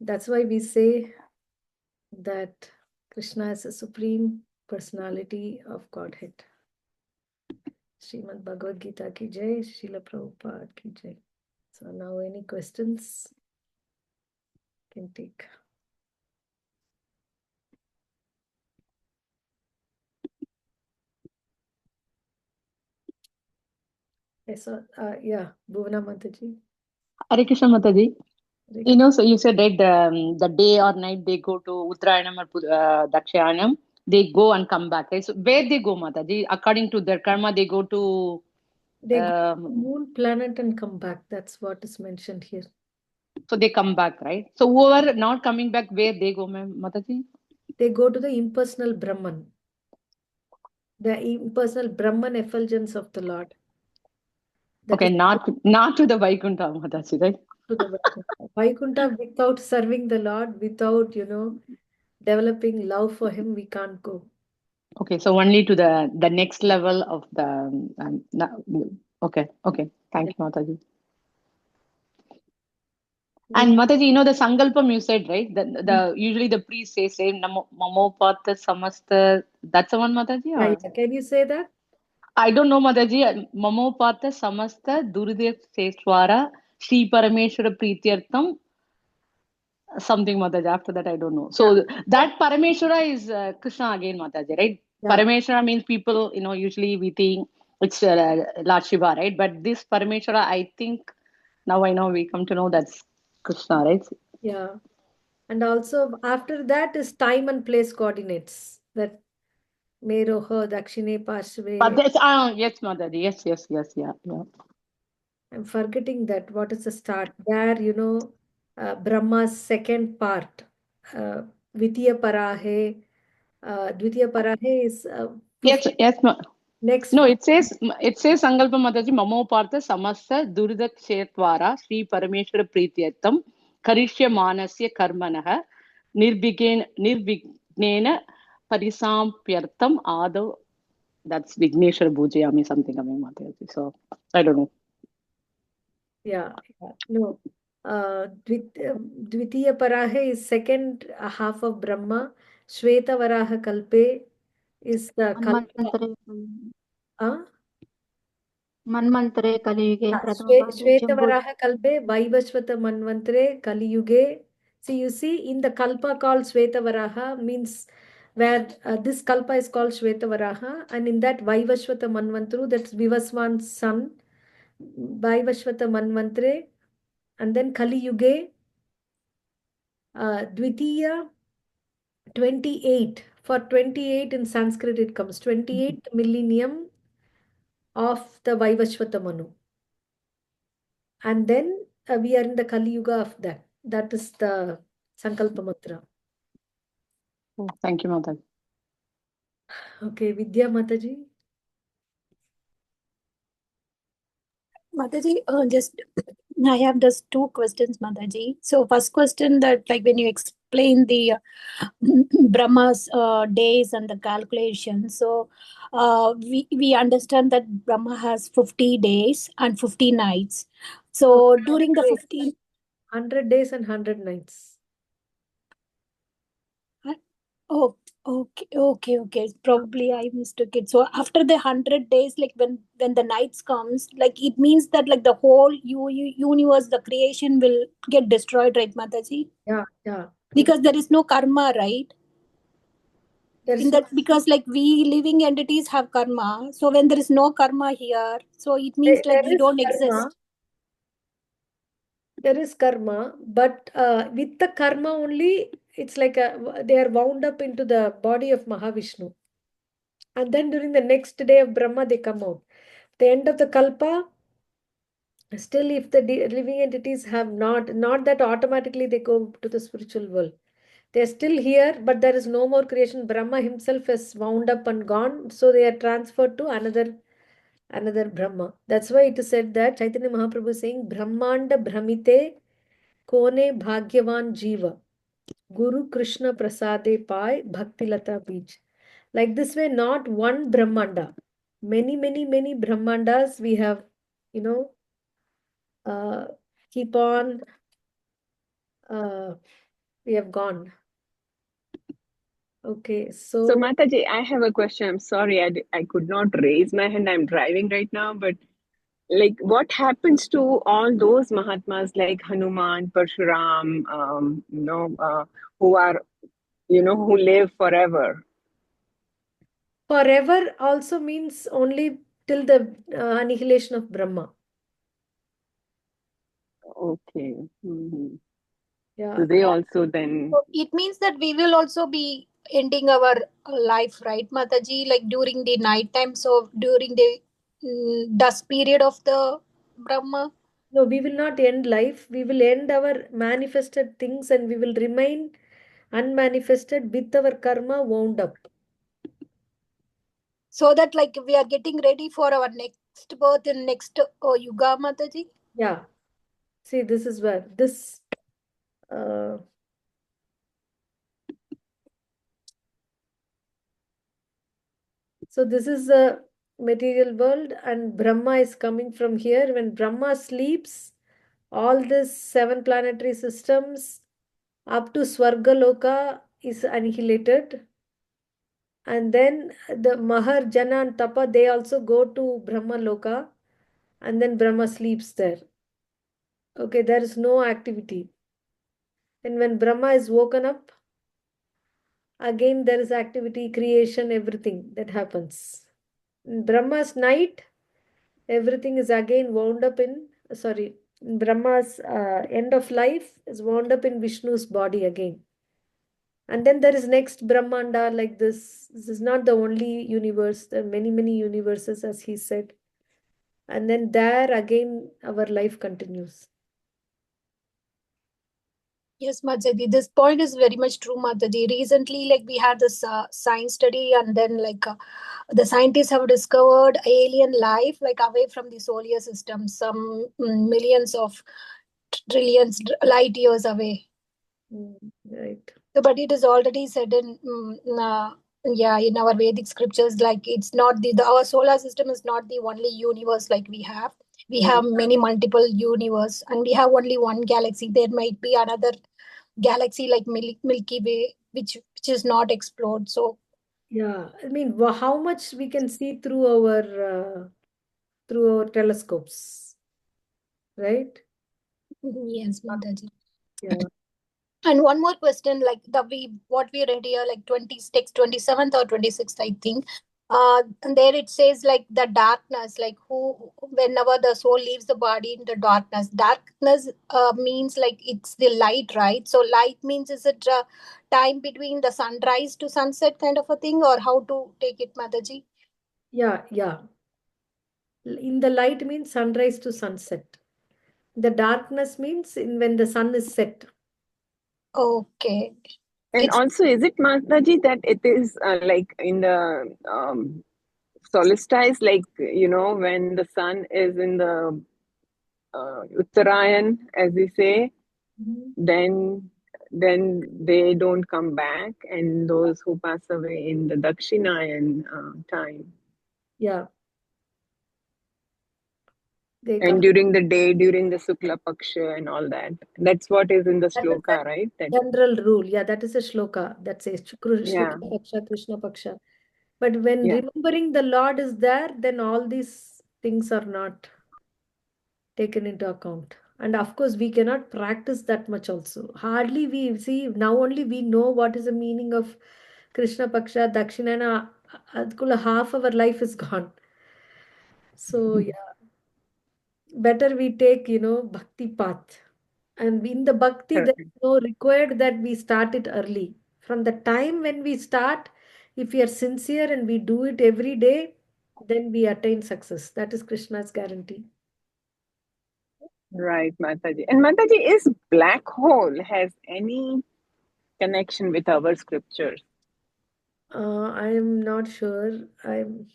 that's why we say that Krishna is a supreme personality of Godhead. Srimad Bhagavad Gita ki jai, Srila Prabhupada ki jai. So now any questions can take. Yes, yeah, Bhuvana Mataji. Hare Krishna Mataji. Hare You know, so you said right, the day or night they go to Uttarayanam or Dakshayanam, they go and come back. Right? So where they go, Mataji? According to their karma, they go to They go to the moon, planet and come back. That's what is mentioned here. so they come back, right? So whoever not coming back, where they go, Mataji? They go to the impersonal Brahman. The impersonal Brahman effulgence of the Lord. That Okay, not to the Vaikuntha, Mataji, right? To the Vaikuntha, without serving the Lord, without, developing love for him, we can't go. Okay, so only to the next level of the okay. Thank you, Mataji. And Mataji, the Sankalpam you said, right? The usually the priest says, Mamopata Samasta. That's the one, Mataji? Or? Right. Can you say that? I don't know, Mataji. Mamopata Samasta Durudev Seswara Sri Parameshwara Prityartham. Something, Mataji. After that, I don't know. So that Parameshwara is Krishna again, Mataji, right? Yeah. Parameshwara means people, usually we think it's Lord Shiva, right? But this Parameshwara, I think, now I know we come to know that's Krishna, right? Yeah. And also after that is time and place coordinates. That Meroha, Dakshine, Pashve. But that's, yes, Mataji. Yes, yeah. I'm forgetting that. What is the start? There, Brahma's second part. Dvitiya Parahe. Dvitiya Parahe is... yes. Next. No, it says Sankalpa Mataji Mamopartha Samasta Durda Kshetvara Sri Parameshwara Prityartham Karishya Manasya Karmanaha Nirvignena Parisampyartham Adav. That's Vigneshwara Bhujayami something coming Mataji. So I don't know. Yeah. No. Dvitiya Parahe is second half of Brahma. Shweta Varaha Kalpe is the Kalpa. Manmantare Kaliyuge Shweta Varaha Kalpe Vaivasvata Manvantare Kaliyuge See, you see, in the Kalpa called Svetavaraha means where this Kalpa is called Svetavaraha, and in that Vaivashvata Manvantru, that's Vivaswan's son, Vaivashvata Manvantre, and then Kali Yuge, Dvitiya, 28. For 28 in Sanskrit it comes 28th millennium of the Vaivashvata Manu. And then we are in the Kali Yuga of that. That is the Sankalpa Matra. Oh, thank you, Mataji. Okay, Vidya Mataji. Mataji, just I have just two questions, Mataji. So first question, that like when you explain the Brahma's days and the calculation, so we understand that Brahma has 50 days and 50 nights. So during the 100 days and 100 nights. Oh, okay. Probably I mistook it. So after the 100 days, like when the nights comes, like it means that like the whole universe, the creation will get destroyed, right, Mataji? Yeah. Because there is no karma, right? There's because like we living entities have karma. So when there is no karma here, so it means like we don't exist. There is karma, but with the karma only, it's like they are wound up into the body of Mahavishnu. And then during the next day of Brahma, they come out. The end of the Kalpa, still if the living entities have not that automatically they go to the spiritual world. They're still here, but there is no more creation. Brahma himself is wound up and gone. So they are transferred to another Brahma. That's why it is said that Chaitanya Mahaprabhu is saying, Brahmanda Brahmite Kone Bhagyavan Jiva. Guru Krishna Prasade Pai Bhakti Lata Beach. Like this way, not one Brahmanda. Many Brahmandas we have, keep on, we have gone. Okay, So Mataji, I have a question. I'm sorry, I could not raise my hand. I'm driving right now, but like what happens to all those Mahatmas like Hanuman, Parshuram, who are, who live forever? Forever also means only till the annihilation of Brahma. Okay. Mm-hmm. Yeah. So they also then. So it means that we will also be ending our life, right, Mataji? Like during the night time, so during the dusk period of the Brahma. No, we will not end life. We will end our manifested things and we will remain unmanifested with our karma wound up. So that like we are getting ready for our next birth in next Yuga, Mataji? Yeah. See, this is where this so this is the material world and Brahma is coming from here. When Brahma sleeps, all these 7 planetary systems up to Swargaloka is annihilated. And then the Mahar, Jana and Tapa, they also go to Brahma Loka and then Brahma sleeps there. Okay, there is no activity. And when Brahma is woken up, again there is activity, creation, everything that happens. In Brahma's night, everything is again wound up in, Brahma's end of life is wound up in Vishnu's body again. And then there is next Brahmanda like this. This is not the only universe. There are many universes, as he said. And then there again, our life continues. Yes, Mataji. This point is very much true, Mataji. Recently, like we had this science study, and then like the scientists have discovered alien life like away from the solar system, some millions of trillions light years away. Right. So, but it is already said in in our Vedic scriptures, like it's not our solar system is not the only universe like we have. We have many multiple universe, and we have only one galaxy. There might be another galaxy like Milky Way, which is not explored. So Yeah, I mean, how much we can see through our telescopes, right? yes, Mataji. Yeah. And one more question, like what we read here, like 27th or 26th, I think. And there it says like the darkness, like whenever the soul leaves the body in the darkness. Darkness means like it's the light, right? So light means, is it time between the sunrise to sunset kind of a thing, or how to take it, Mataji? Yeah, yeah. In the light means sunrise to sunset. The darkness means when the sun is set. Okay. And also, is it, Mataji, that it is like in the solstice, like, when the sun is in the Uttarayan, as we say, then they don't come back, and those who pass away in the Dakshinayan time. Yeah. They And come. during the day, during the Sukla Paksha and all that. That's what is in the That is shloka, the right? general rule. Yeah, that is a shloka that says Yeah, Shukla Paksha, Krishna Paksha. But when yeah. remembering the Lord is there, then all these things are not taken into account. And of course, we cannot practice that much also. Hardly we see, now only we know what is the meaning of Krishna Paksha, Dakshinayana. Adkula, half our life is gone. So, yeah, better we take, bhakti path. And in the bhakti, there Correct. is no required that we start it early. From the time when we start, if we are sincere and we do it every day, then we attain success. That is Krishna's guarantee. Right, Mataji. And Mataji, is black hole has any connection with our scriptures? I am not sure. I'm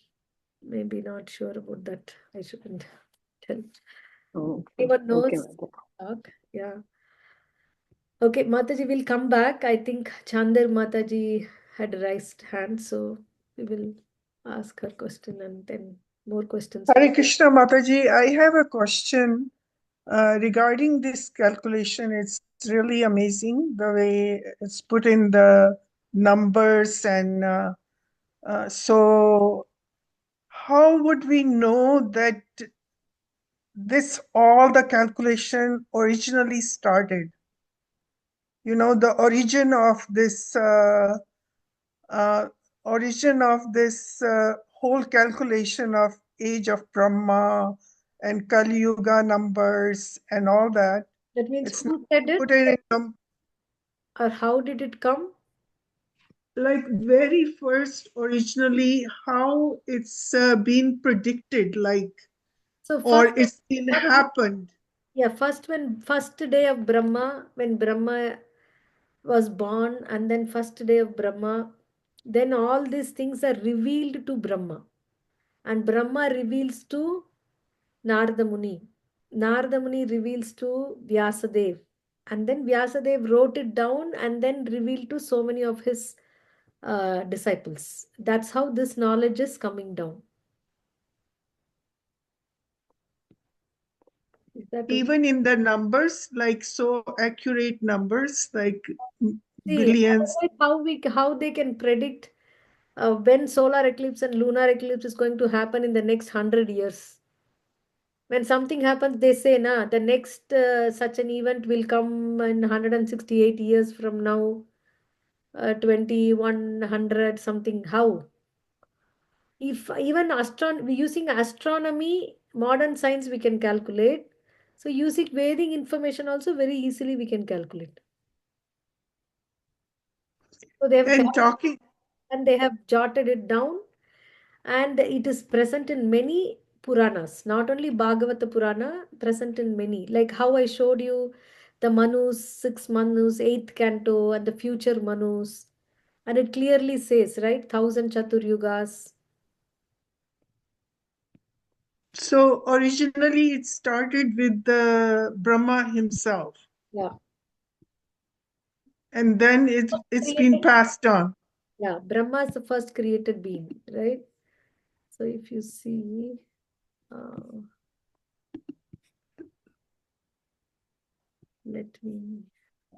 maybe not sure about that. I shouldn't tell. Okay, Anyone okay, knows? Mataji. Talk. Yeah. Okay, Mataji will come back. I think Chandar Mataji had raised hand, so we will ask her question and then more questions. Hare Krishna Mataji, I have a question regarding this calculation. It's really amazing the way it's put in the numbers, and so how would we know that this all the calculation originally started? The uh, origin of this whole calculation of age of Brahma and Kali Yuga numbers and all that. That means It's not who said put it it in or how did it come? like very first originally how it's been predicted, like, So or first, it's been happened. yeah, first day of Brahma, when Brahma was born, and then first day of Brahma, then all these things are revealed to Brahma, and Brahma reveals to Narada Muni. Narada Muni reveals to Vyasadev, and then Vyasadev wrote it down and then revealed to so many of his disciples. That's how this knowledge is coming down. Is that okay? Even in the numbers, like so accurate numbers, like See, billions. otherwise how they can predict when solar eclipse and lunar eclipse is going to happen in the next 100 years? When something happens, they say, "Na, the next such an event will come in 168 years from now, 2100 something." How? If even using astronomy, modern science, we can calculate. So using Vedic information also very easily we can calculate. So they have And thought talking and they have jotted it down, and it is present in many Puranas, not only Bhagavata Purana, present in many. Like how I showed you the Manus, 6 Manus, 8th canto, and the future Manus. And it clearly says, right, 1,000 Chatur Yugas. So originally it started with the Brahma himself, Yeah. and then it's been Created, passed on. yeah, Brahma is the first created being, right? So if you see, uh, let me,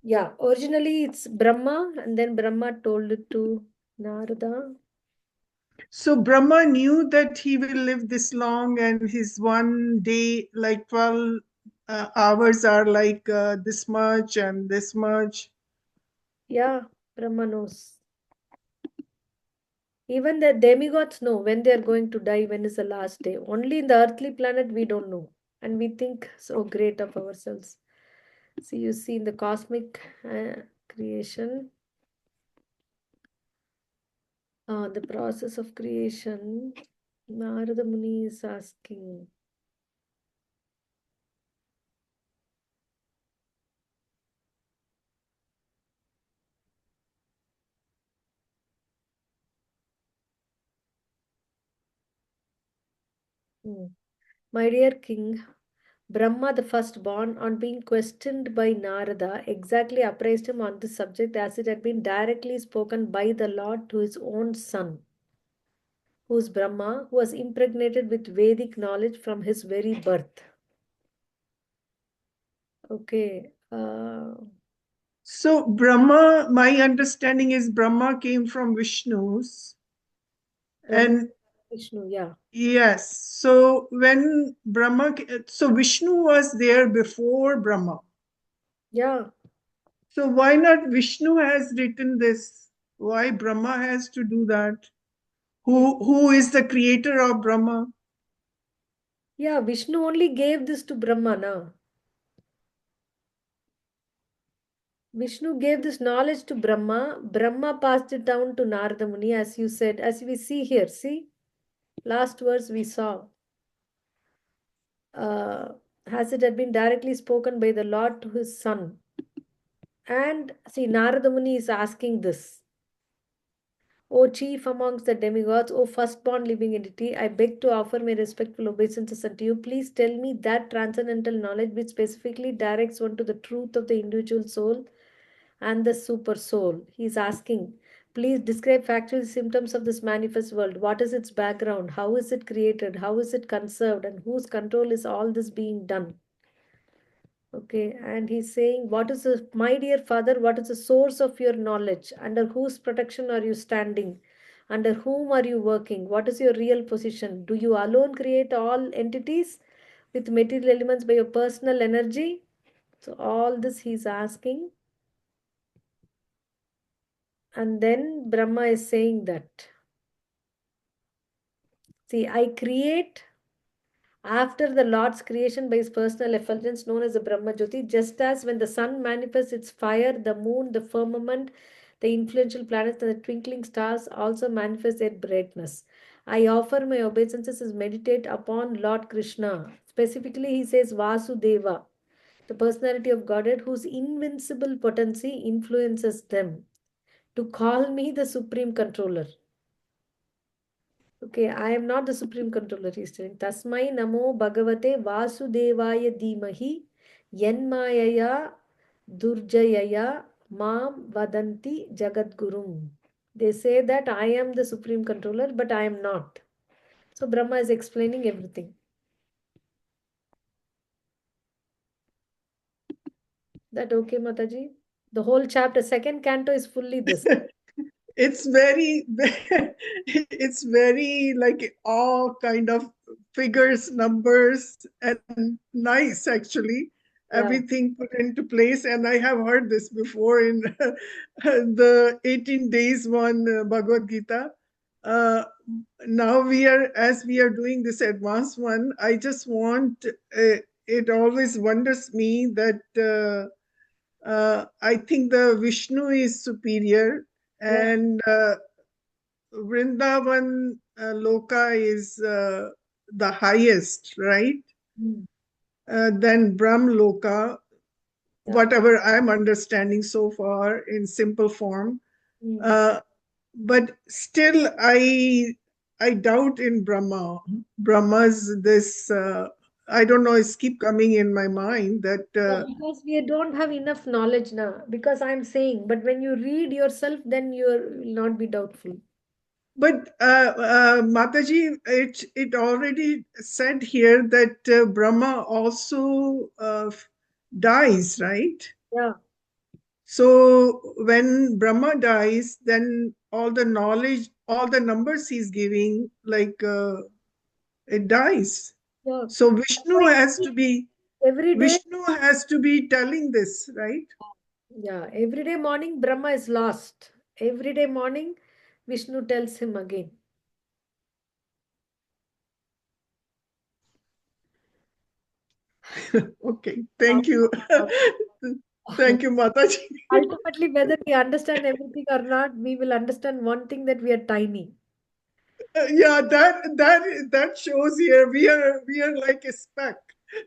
yeah, originally it's Brahma, and then Brahma told it to Narada. So Brahma knew that he will live this long, and his one day, like 12 hours, are like this much and this much. Yeah, Brahma knows. Even the demigods know when they are going to die, when is the last day. Only in the earthly planet we don't know. And we think so great of ourselves. See, you see in the cosmic creation, the process of creation, Narada Muni is asking. My dear king, Brahma, the firstborn, on being questioned by Narada, exactly appraised him on this subject as it had been directly spoken by the Lord to his own son, who is Brahma, who was impregnated with Vedic knowledge from his very birth. Okay. So Brahma, my understanding is Brahma came from Vishnu's. Brahma, And Vishnu, yeah. yes, so when Brahma, so Vishnu was there before Brahma. Yeah. So why not Vishnu has written this? Why Brahma has to do that? Who is the creator of Brahma? Yeah, Vishnu only gave this to Brahma, na. Vishnu gave this knowledge to Brahma. Brahma passed it down to Narada Muni, as you said, as we see here. See, last verse we saw. As it had been directly spoken by the Lord to his son. And see, Narada Muni is asking this. O chief amongst the demigods, O firstborn living entity, I beg to offer my respectful obeisances unto you. Please tell me that transcendental knowledge which specifically directs one to the truth of the individual soul and the super soul. He is asking, please describe factual symptoms of this manifest world. What is its background? How is it created? How is it conserved? And whose control is all this being done? Okay, and he's saying, my dear father, what is the source of your knowledge? Under whose protection are you standing? Under whom are you working? What is your real position? Do you alone create all entities with material elements by your personal energy? So, all this he's asking. And then Brahma is saying that, see, I create after the Lord's creation by his personal effulgence known as the Brahma Jyoti, just as when the sun manifests its fire, the moon, the firmament, the influential planets, and the twinkling stars also manifest their brightness. I offer my obeisances as meditate upon Lord Krishna. Specifically, he says Vasudeva, the personality of Godhead whose invincible potency influences them, to call me the supreme controller. Okay, I am not the supreme controller, he's telling. Tasmai namo bhagavate vasudevaya dhimahi yanmayaya durjayaya mam vadanti jagadgurum. They say that I am the supreme controller, but I am not. So Brahma is explaining everything. That okay, Mataji? The whole chapter, second canto is fully this. It's very it's very like all kind of figures, numbers, and nice actually, Yeah. everything put into place. And I have heard this before in the 18 days one Bhagavad Gita. Now as we are doing this advanced one, I just want, it always wonders me that I think the Vishnu is superior, Yeah. and Vrindavan Loka is the highest, right? Mm. Then Brahm Loka, Yeah. whatever I'm understanding so far in simple form. Mm. But still, I doubt in Brahma. Brahma's this. I don't know. It's keep coming in my mind that. Yeah, because we don't have enough knowledge now. Because I'm saying, but when you read yourself, then you will not be doubtful. But Mataji, it already said here that Brahma also dies, right? Yeah. So when Brahma dies, then all the knowledge, all the numbers he's giving, like it dies. Yeah. So That's why Vishnu has to be every day. telling this, right? Yeah, every day morning Brahma is lost. Every day morning Vishnu tells him again. Okay, thank you. Thank you, Mataji. Ultimately, whether we understand everything or not, we will understand one thing, that we are tiny. Yeah, that shows here we are like a speck,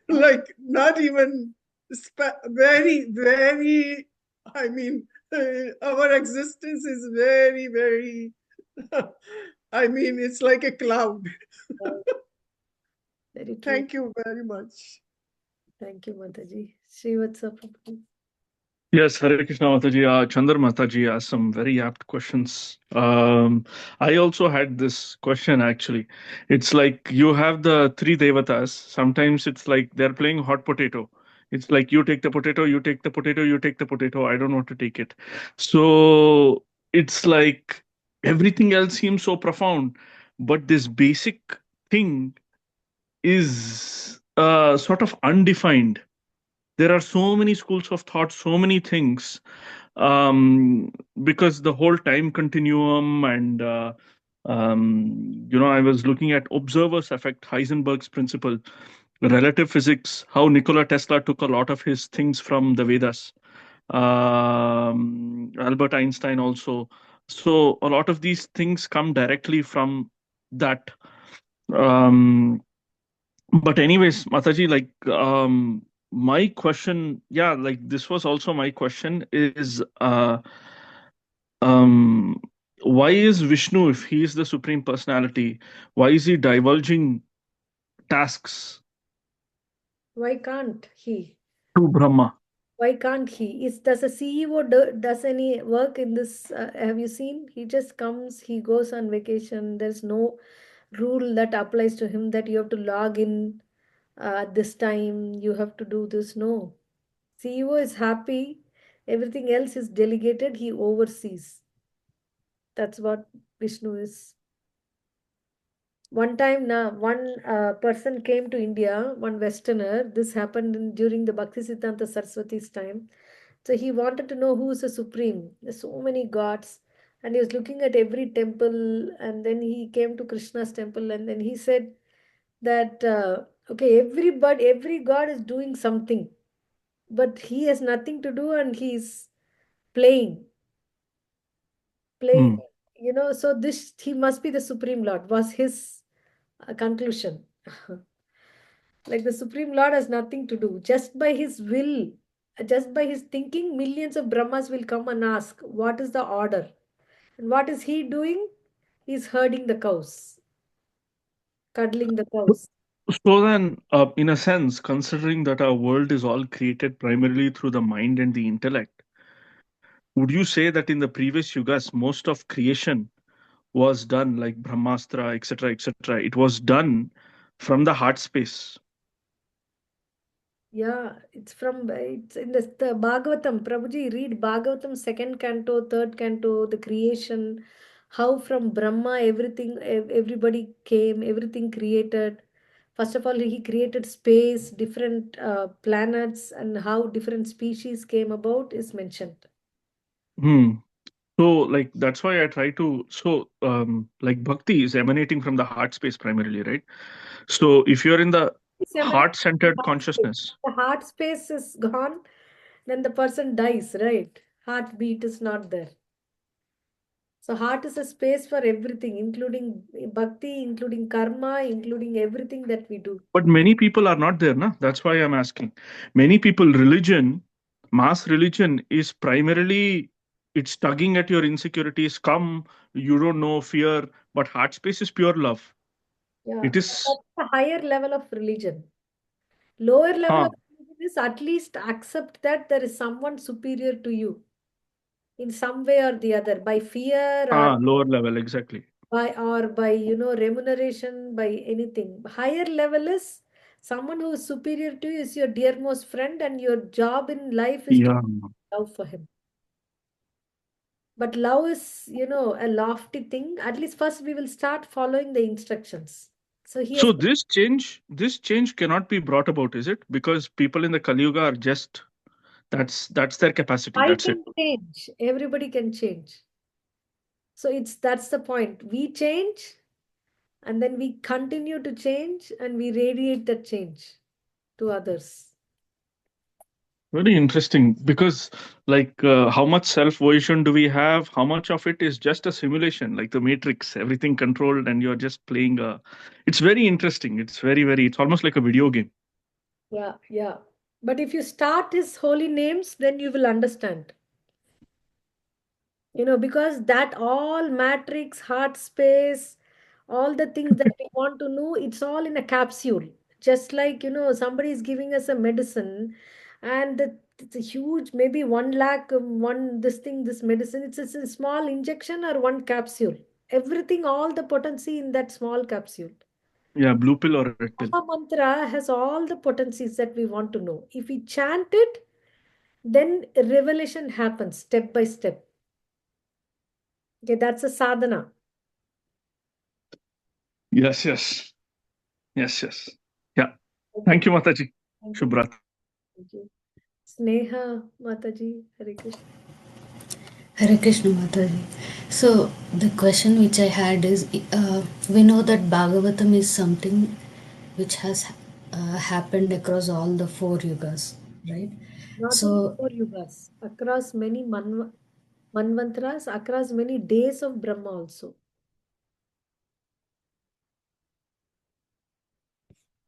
like not even speck, very. I mean, our existence is very. I mean, it's like a cloud. Very true. Thank you very much. Thank you, Mataji. Shri, what's up? Yes, Hare Krishna Mataji. Chandar Mataji asked some very apt questions. I also had this question actually. It's like you have the three devatas. Sometimes it's like they're playing hot potato. It's like you take the potato, you take the potato, you take the potato. I don't want to take it. So it's like everything else seems so profound, but this basic thing is sort of undefined. There are so many schools of thought, so many things, because the whole time continuum and I was looking at observer's effect, Heisenberg's principle, relative physics, how Nikola Tesla took a lot of his things from the Vedas, Albert Einstein also. So a lot of these things come directly from that. um, but anyways, Mataji, like my question, yeah, like this was also my question is um why is Vishnu, if he is the supreme personality, why is he divulging tasks Why can't he? to Brahma? Why can't he? Does a CEO does any work in this? Have you seen? He just comes, he goes on vacation. There's no rule that applies to him that you have to log in at this time, you have to do this. No. CEO is happy. Everything else is delegated. He oversees. That's what Vishnu is. One time, one person came to India, one Westerner. This happened during the Bhaktisiddhanta Saraswati's time. So he wanted to know who is the supreme. There's so many gods, and he was looking at every temple. And then he came to Krishna's temple, and then he said that okay, every god is doing something, but he has nothing to do, and he's playing. Hmm. So this, he must be the supreme lord, was his conclusion. Like the supreme lord has nothing to do, just by his will, just by his thinking, millions of brahmas will come and ask what is the order, and what is he doing? He's herding the cows, cuddling the cows. So then, in a sense, considering that our world is all created primarily through the mind and the intellect, would you say that in the previous yugas, most of creation was done like Brahmastra, etc., etc.? It was done from the heart space. Yeah, it's in the Bhagavatam. Prabhuji, read Bhagavatam second canto, third canto, the creation, how from Brahma everything, everybody came, everything created. First of all, he created space, different planets, and how different species came about is mentioned. Hmm. So, like, that's why I try to. So, like, bhakti is emanating from the heart space primarily, right? So, if you're in the It's emanating heart from centered heart space. consciousness, The heart space is gone, then the person dies, right? Heartbeat is not there. So heart is a space for everything, including bhakti, including karma, including everything that we do. but many people are not there, na? That's why I'm asking. Many people, religion, mass religion is primarily it's tugging at your insecurities. Come, you don't know fear, but heart space is pure love. Yeah, It is, that's a higher level of religion. Lower level huh? of religion is at least accept that there is someone superior to you in some way or the other, by fear Lower level, exactly. by remuneration, by anything. Higher level is someone who is superior to you, is your dearmost friend, and your job in life is to Yeah. love for him. But love is, a lofty thing. At least first we will start following the instructions. So he has, So this change cannot be brought about, is it? Because people in the Kali Yuga are just That's their capacity. I That's it. can change. Everybody can change. So that's the point. We change and then we continue to change and we radiate that change to others. Very interesting, because how much self-volition do we have? How much of it is just a simulation, like the Matrix, everything controlled, and you're just playing a. It's very interesting. It's very. It's almost like a video game. Yeah, yeah. But if you start his holy names, then you will understand. Because that all matrix, heart space, all the things that we want to know, it's all in a capsule. Just like, somebody is giving us a medicine and it's a huge, maybe 1 lakh, this medicine, it's a small injection or one capsule. Everything, all the potency in that small capsule. Yeah, blue pill or red pill. Maha mantra has all the potencies that we want to know. If we chant it, then revelation happens step by step. Okay, that's a sadhana. Yes. Yeah. Thank you, Mataji. Thank you. Shubhrat. Thank you. Sneha Mataji, Hare Krishna. Hare Krishna Mataji. So the question which I had is, we know that Bhagavatam is something which has happened across all the 4 yugas, right? Not only So 4 yugas, across many manvantras, across many days of Brahma also.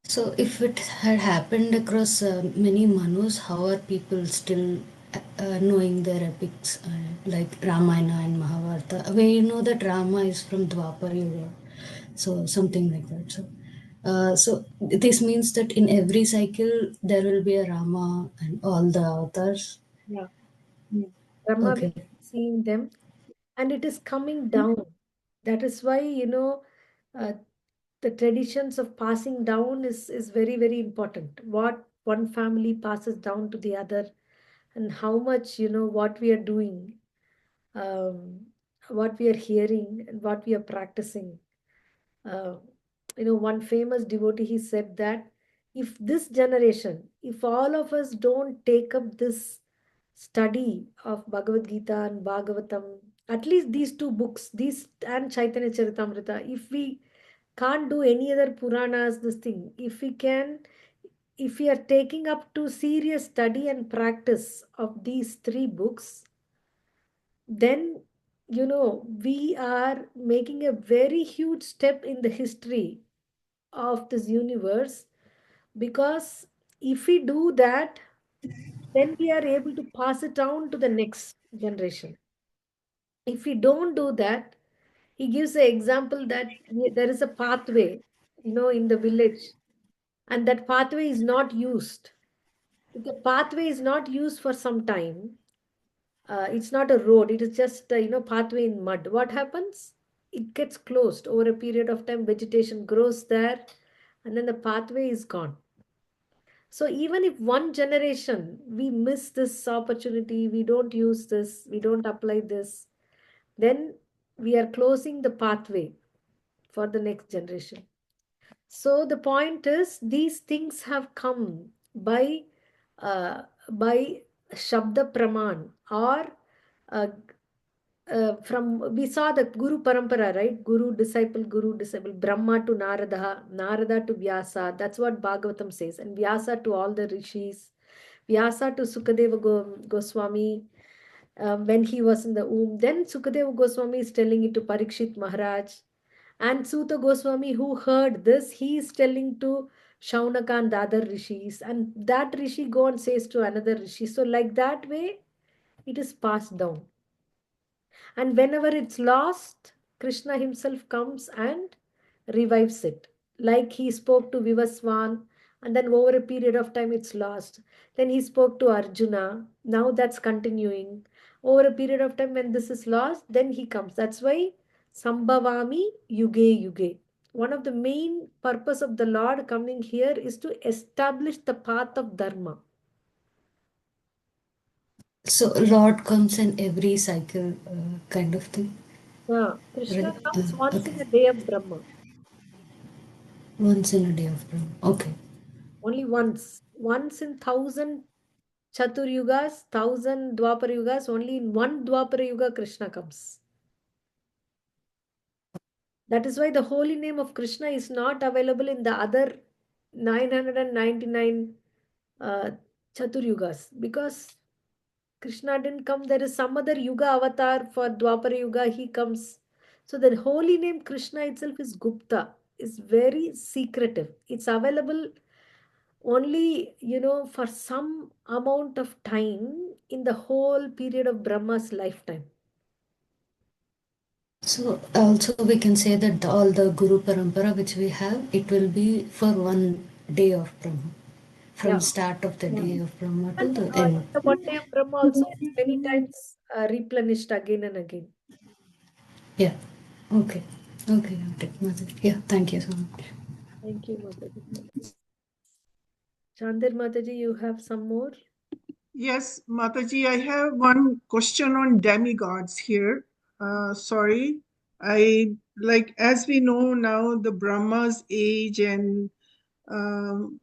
So if it had happened across many manus, how are people still knowing their epics like Ramayana and Mahabharata? We know that Rama is from Dwapar Yuga, so something like that. So this means that in every cycle there will be a Rama and all the avatars. Yeah. Brahma will Okay. be seeing them and it is coming down. That is why, uh, the traditions of passing down is very, very important. What one family passes down to the other and how much, what we are doing, um, what we are hearing and what we are practicing. Uh, one famous devotee, he said that if this generation, if all of us don't take up this study of Bhagavad Gita and Bhagavatam, at least these 2 books, these and Chaitanya Charitamrita, if we can't do any other Puranas, this thing, if we are taking up to serious study and practice of these 3 books, then we are making a very huge step in the history of this universe, because if we do that, then we are able to pass it on to the next generation. If we don't do that, he gives an example that there is a pathway, in the village, and that pathway is not used. If the pathway is not used for some time, it's not a road, it is just pathway in mud. What happens? It gets closed over a period of time, vegetation grows there, and then the pathway is gone. So even if one generation we miss this opportunity, we don't use this, we don't apply this, then we are closing the pathway for the next generation. So the point is, these things have come by Shabda Praman, or uh, from we saw the Guru Parampara, right? Guru disciple, Brahma to Narada, Narada to Vyasa. That's what Bhagavatam says. And Vyasa to all the rishis, Vyasa to Sukadeva Goswami when he was in the womb. Then Sukadeva Goswami is telling it to Parikshit Maharaj. And Suta Goswami, who heard this, he is telling to Shaunaka and the other rishis. And that rishi go and says to another rishi. So like that way, it is passed down. And whenever it's lost, Krishna himself comes and revives it. Like he spoke to Vivaswan, and then over a period of time it's lost. Then he spoke to Arjuna. Now that's continuing. Over a period of time, when this is lost, then he comes. That's why Sambhavami Yuge Yuge. One of the main purpose of the Lord coming here is to establish the path of Dharma. So Lord comes in every cycle, kind of thing. Yeah, Krishna Right? comes once Okay. in a day of Brahma. Once in a day of Brahma. Okay. Only once in 1,000 Chatur Yugas, 1000 Dwapara Yugas, only in one Dwapara Yuga Krishna comes. That is why the holy name of Krishna is not available in the other 999 Chatur Yugas, because Krishna didn't come. There is some other Yuga avatar for Dwapara Yuga, he comes. So the holy name Krishna itself is Gupta, is very secretive. It's available only, for some amount of time in the whole period of Brahma's lifetime. So also we can say that all the Guru Parampara which we have, it will be for one day of Brahma. From Yeah. start of the day of Brahma to And the in end. the one day of Brahma also, it's many times replenished again and again. Yeah. Okay. Okay. Okay. Mataji. Yeah. Thank you so much. Thank you, Mataji. Chandir Mataji, you have some more? Yes, Mataji, I have one question on demigods here. Sorry. As we know now, the Brahma's age and um,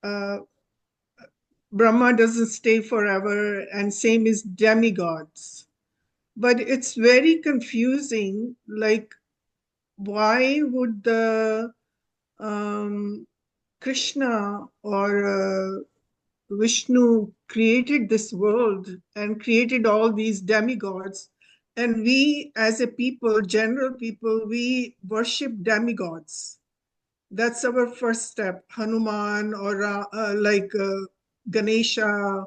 uh, Brahma doesn't stay forever, and same is demigods. But it's very confusing. Like, why would the Krishna or Vishnu created this world and created all these demigods? And we, as a people, general people, we worship demigods. That's our first step. Hanuman or Ganesha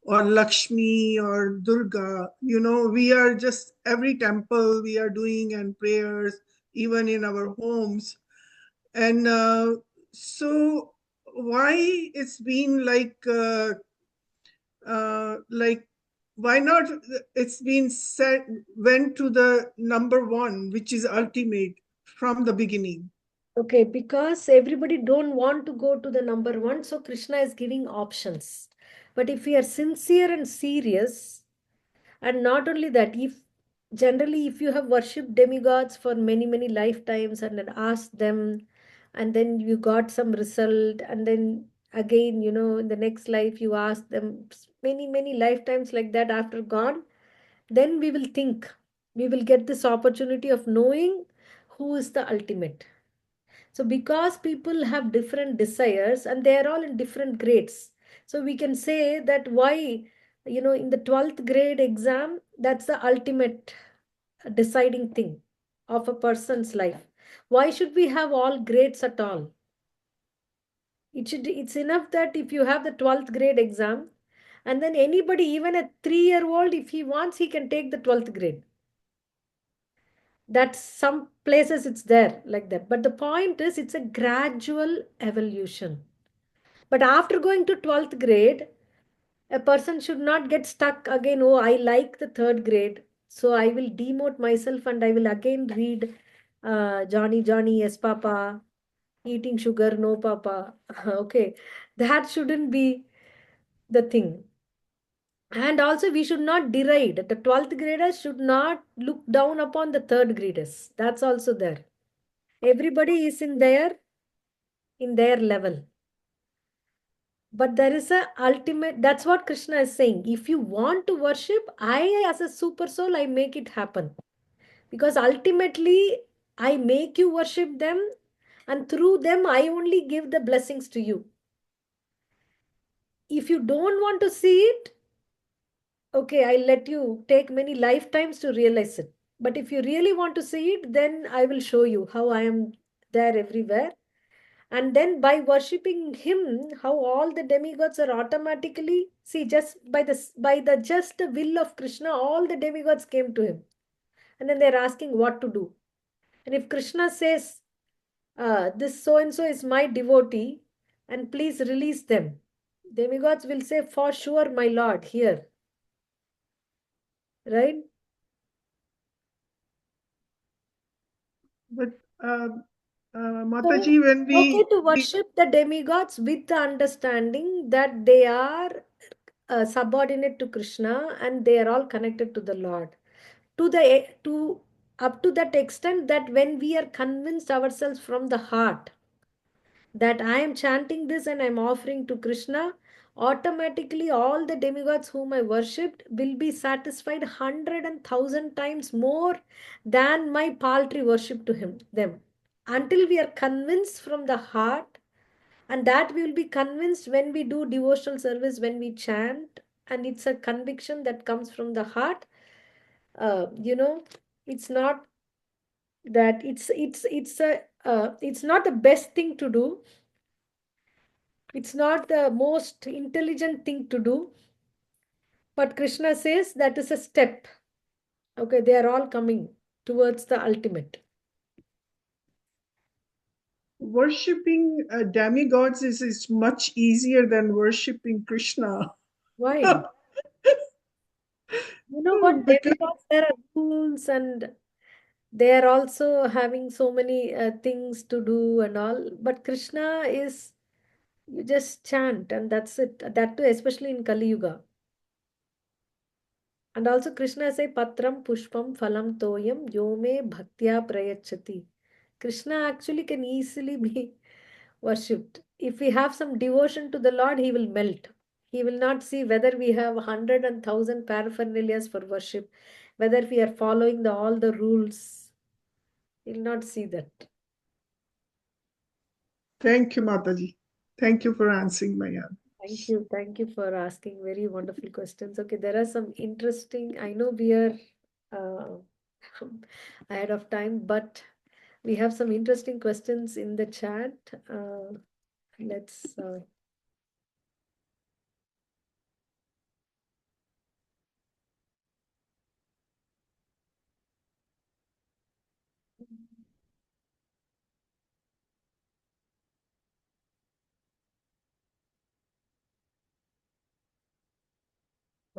or Lakshmi or Durga. We are just every temple we are doing and prayers, even in our homes. And so why it's been like why not it's been set went to the number one, which is ultimate from the beginning. Okay, because everybody don't want to go to the number one, so Krishna is giving options. But if we are sincere and serious, and not only that, if you have worshipped demigods for many, many lifetimes and then asked them, and then you got some result, and then again, in the next life you ask them many, many lifetimes like that after gone, then we will think, we will get this opportunity of knowing who is the ultimate. So because people have different desires and they are all in different grades, so we can say that why, in the 12th grade exam, that's the ultimate deciding thing of a person's life. Why should we have all grades at all? It's enough that if you have the 12th grade exam, and then anybody, even a 3-year-old, if he wants, he can take the 12th grade. That some places it's there like that, but the point is it's a gradual evolution. But after going to 12th grade, a person should not get stuck again. Oh, I like the 3rd grade, so I will demote myself and I will again read Johnny Johnny Yes Papa, eating sugar no Papa. Okay, that shouldn't be the thing. And also, we should not deride. The 12th graders should not look down upon the 3rd graders. That's also there. Everybody is in their level. But there is a ultimate, that's what Krishna is saying. If you want to worship, I as a super soul, I make it happen. Because ultimately, I make you worship them, and through them, I only give the blessings to you. If you don't want to see it, okay, I'll let you take many lifetimes to realize it. But if you really want to see it, then I will show you how I am there everywhere. And then by worshipping him, how all the demigods are automatically, see, just by the just the will of Krishna, all the demigods came to him. And then they're asking what to do. And if Krishna says, this so and so is my devotee, and please release them, demigods will say, for sure, my lord, here. Right? But So Mataji, when it's okay to worship the demigods with the understanding that they are subordinate to Krishna and they are all connected to the Lord. To up to that extent that when we are convinced ourselves from the heart that I am chanting this and I'm offering to Krishna, automatically all the demigods whom I worshipped will be satisfied 100,000 times more than my paltry worship to them. Until we are convinced from the heart, and that we will be convinced when we do devotional service, when we chant, and it's a conviction that comes from the heart. It's not that it's not the best thing to do, it's not the most intelligent thing to do, but Krishna says that is a step. Okay, they are all coming towards the ultimate. Worshipping demigods is much easier than worshipping Krishna. Why? You know what, Because demigods, there are rules, and they are also having so many things to do and all, but Krishna is, you just chant and that's it. That too, especially in Kali Yuga. And also Krishna say patram pushpam phalam toyam yome bhaktya prayachati. Krishna actually can easily be worshipped. If we have some devotion to the Lord, he will melt. He will not see whether we have 100,000 paraphernalias for worship, whether we are following all the rules. He will not see that. thank you, Mataji. Thank you for answering my answer. Thank you. Thank you for asking very wonderful questions. Okay, there are some interesting, I know we are uh, ahead of time, but we have some interesting questions in the chat. Let's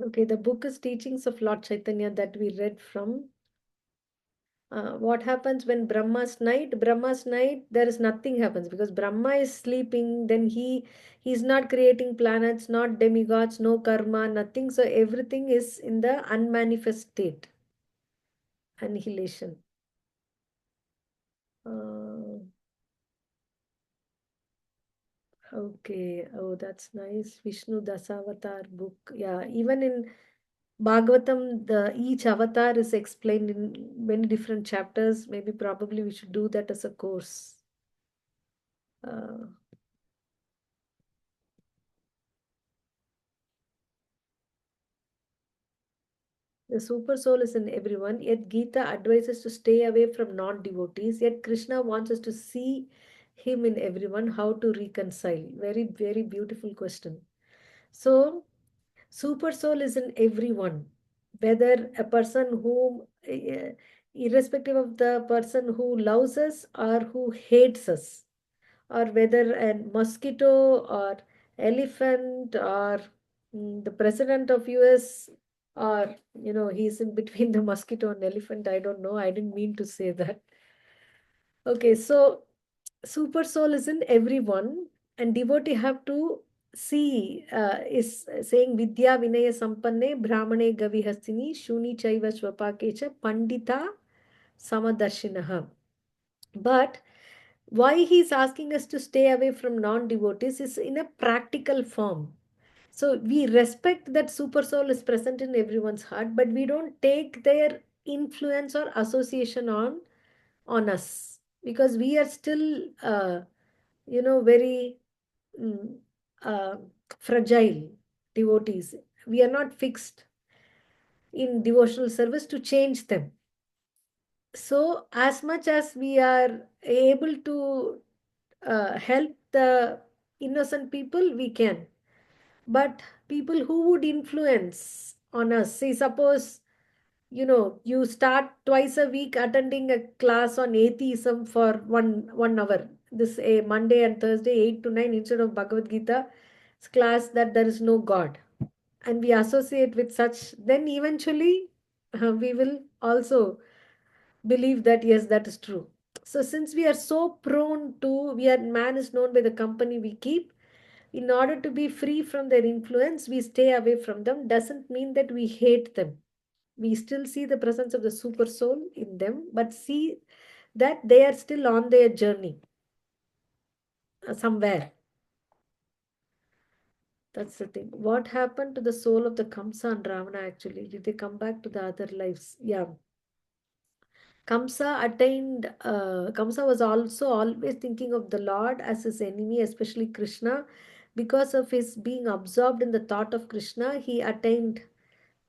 okay, the book is Teachings of Lord Chaitanya that we read from. What happens when Brahma's night? Brahma's night, there is nothing happens because Brahma is sleeping. Then he's not creating planets, not demigods, no karma, nothing. So everything is in the unmanifest state, annihilation. Okay. Oh, that's nice. Vishnu Dasavatar book. Yeah, even in Bhagavatam, each avatar is explained in many different chapters. Maybe probably we should do that as a course. Uh, the super soul is in everyone, yet Gita advises to stay away from non-devotees, yet Krishna wants us to see him in everyone. How to reconcile? Very, very beautiful question. So, super soul is in everyone, whether a person whom, irrespective of the person who loves us or who hates us, or whether a mosquito or elephant or the president of US, or he's in between the mosquito and elephant. I don't know. I didn't mean to say that. Okay, so super soul is in everyone, and devotee have to see, is saying Vidya Vinaya Sampanne Brahmane Gavihastini Shuni Chaiva Swapakecha Pandita Samadarshinaha. But why he's asking us to stay away from non-devotees is in a practical form. So we respect that super soul is present in everyone's heart, but we don't take their influence or association on us, because we are still very mm, uh, fragile devotees. We are not fixed in devotional service to change them. So as much as we are able to help the innocent people, we can. But people who would influence on us, see, suppose you start twice a week attending a class on atheism for one hour, this a Monday and Thursday 8 to 9, instead of Bhagavad Gita class that there is no God, and we associate with such, then eventually we will also believe that yes, that is true. So since we are so prone to, we are, man is known by the company we keep. In order to be free from their influence, we stay away from them. Doesn't mean that we hate them. We still see the presence of the super soul in them, but see that they are still on their journey somewhere. That's the thing. What happened to the soul of the Kamsa and Ravana actually? Did they come back to the other lives? Yeah. Kamsa was also always thinking of the Lord as his enemy, especially Krishna. Because of his being absorbed in the thought of Krishna, he attained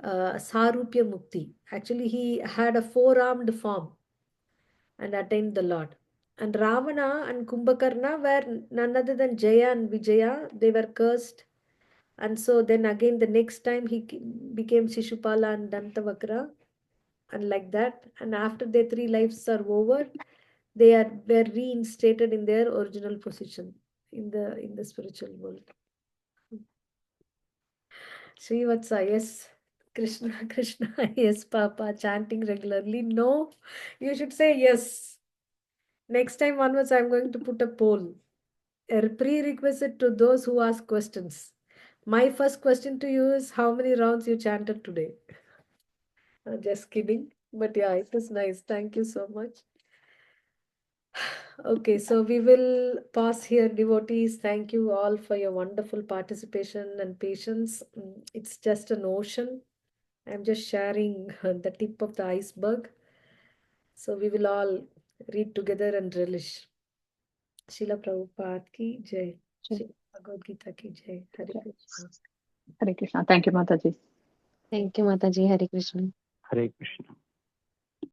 Sarupya Mukti. Actually, he had a four-armed form and attained the Lord. And Ravana and Kumbhakarna were none other than Jaya and Vijaya. They were cursed. And so then again, the next time became Shishupala and Dantavakra, and like that. And after their three lives are over, were reinstated in their original position in the spiritual world. Srivatsa, yes. Krishna, Krishna, yes, Papa, chanting regularly. No, you should say yes. Next time onwards, I'm going to put a poll. A prerequisite to those who ask questions. My first question to you is how many rounds you chanted today? Just kidding. But yeah, it was nice. Thank you so much. Okay, so we will pause here, devotees. Thank you all for your wonderful participation and patience. It's just an ocean. I'm just sharing the tip of the iceberg. So we will all read together and relish. Srila Prabhupada ki jai. Srila Bhagavad Gita ki jai. Hare Krishna. Hare Krishna. Thank you, Mataji. Thank you, Mataji. Hare Krishna. Hare Krishna.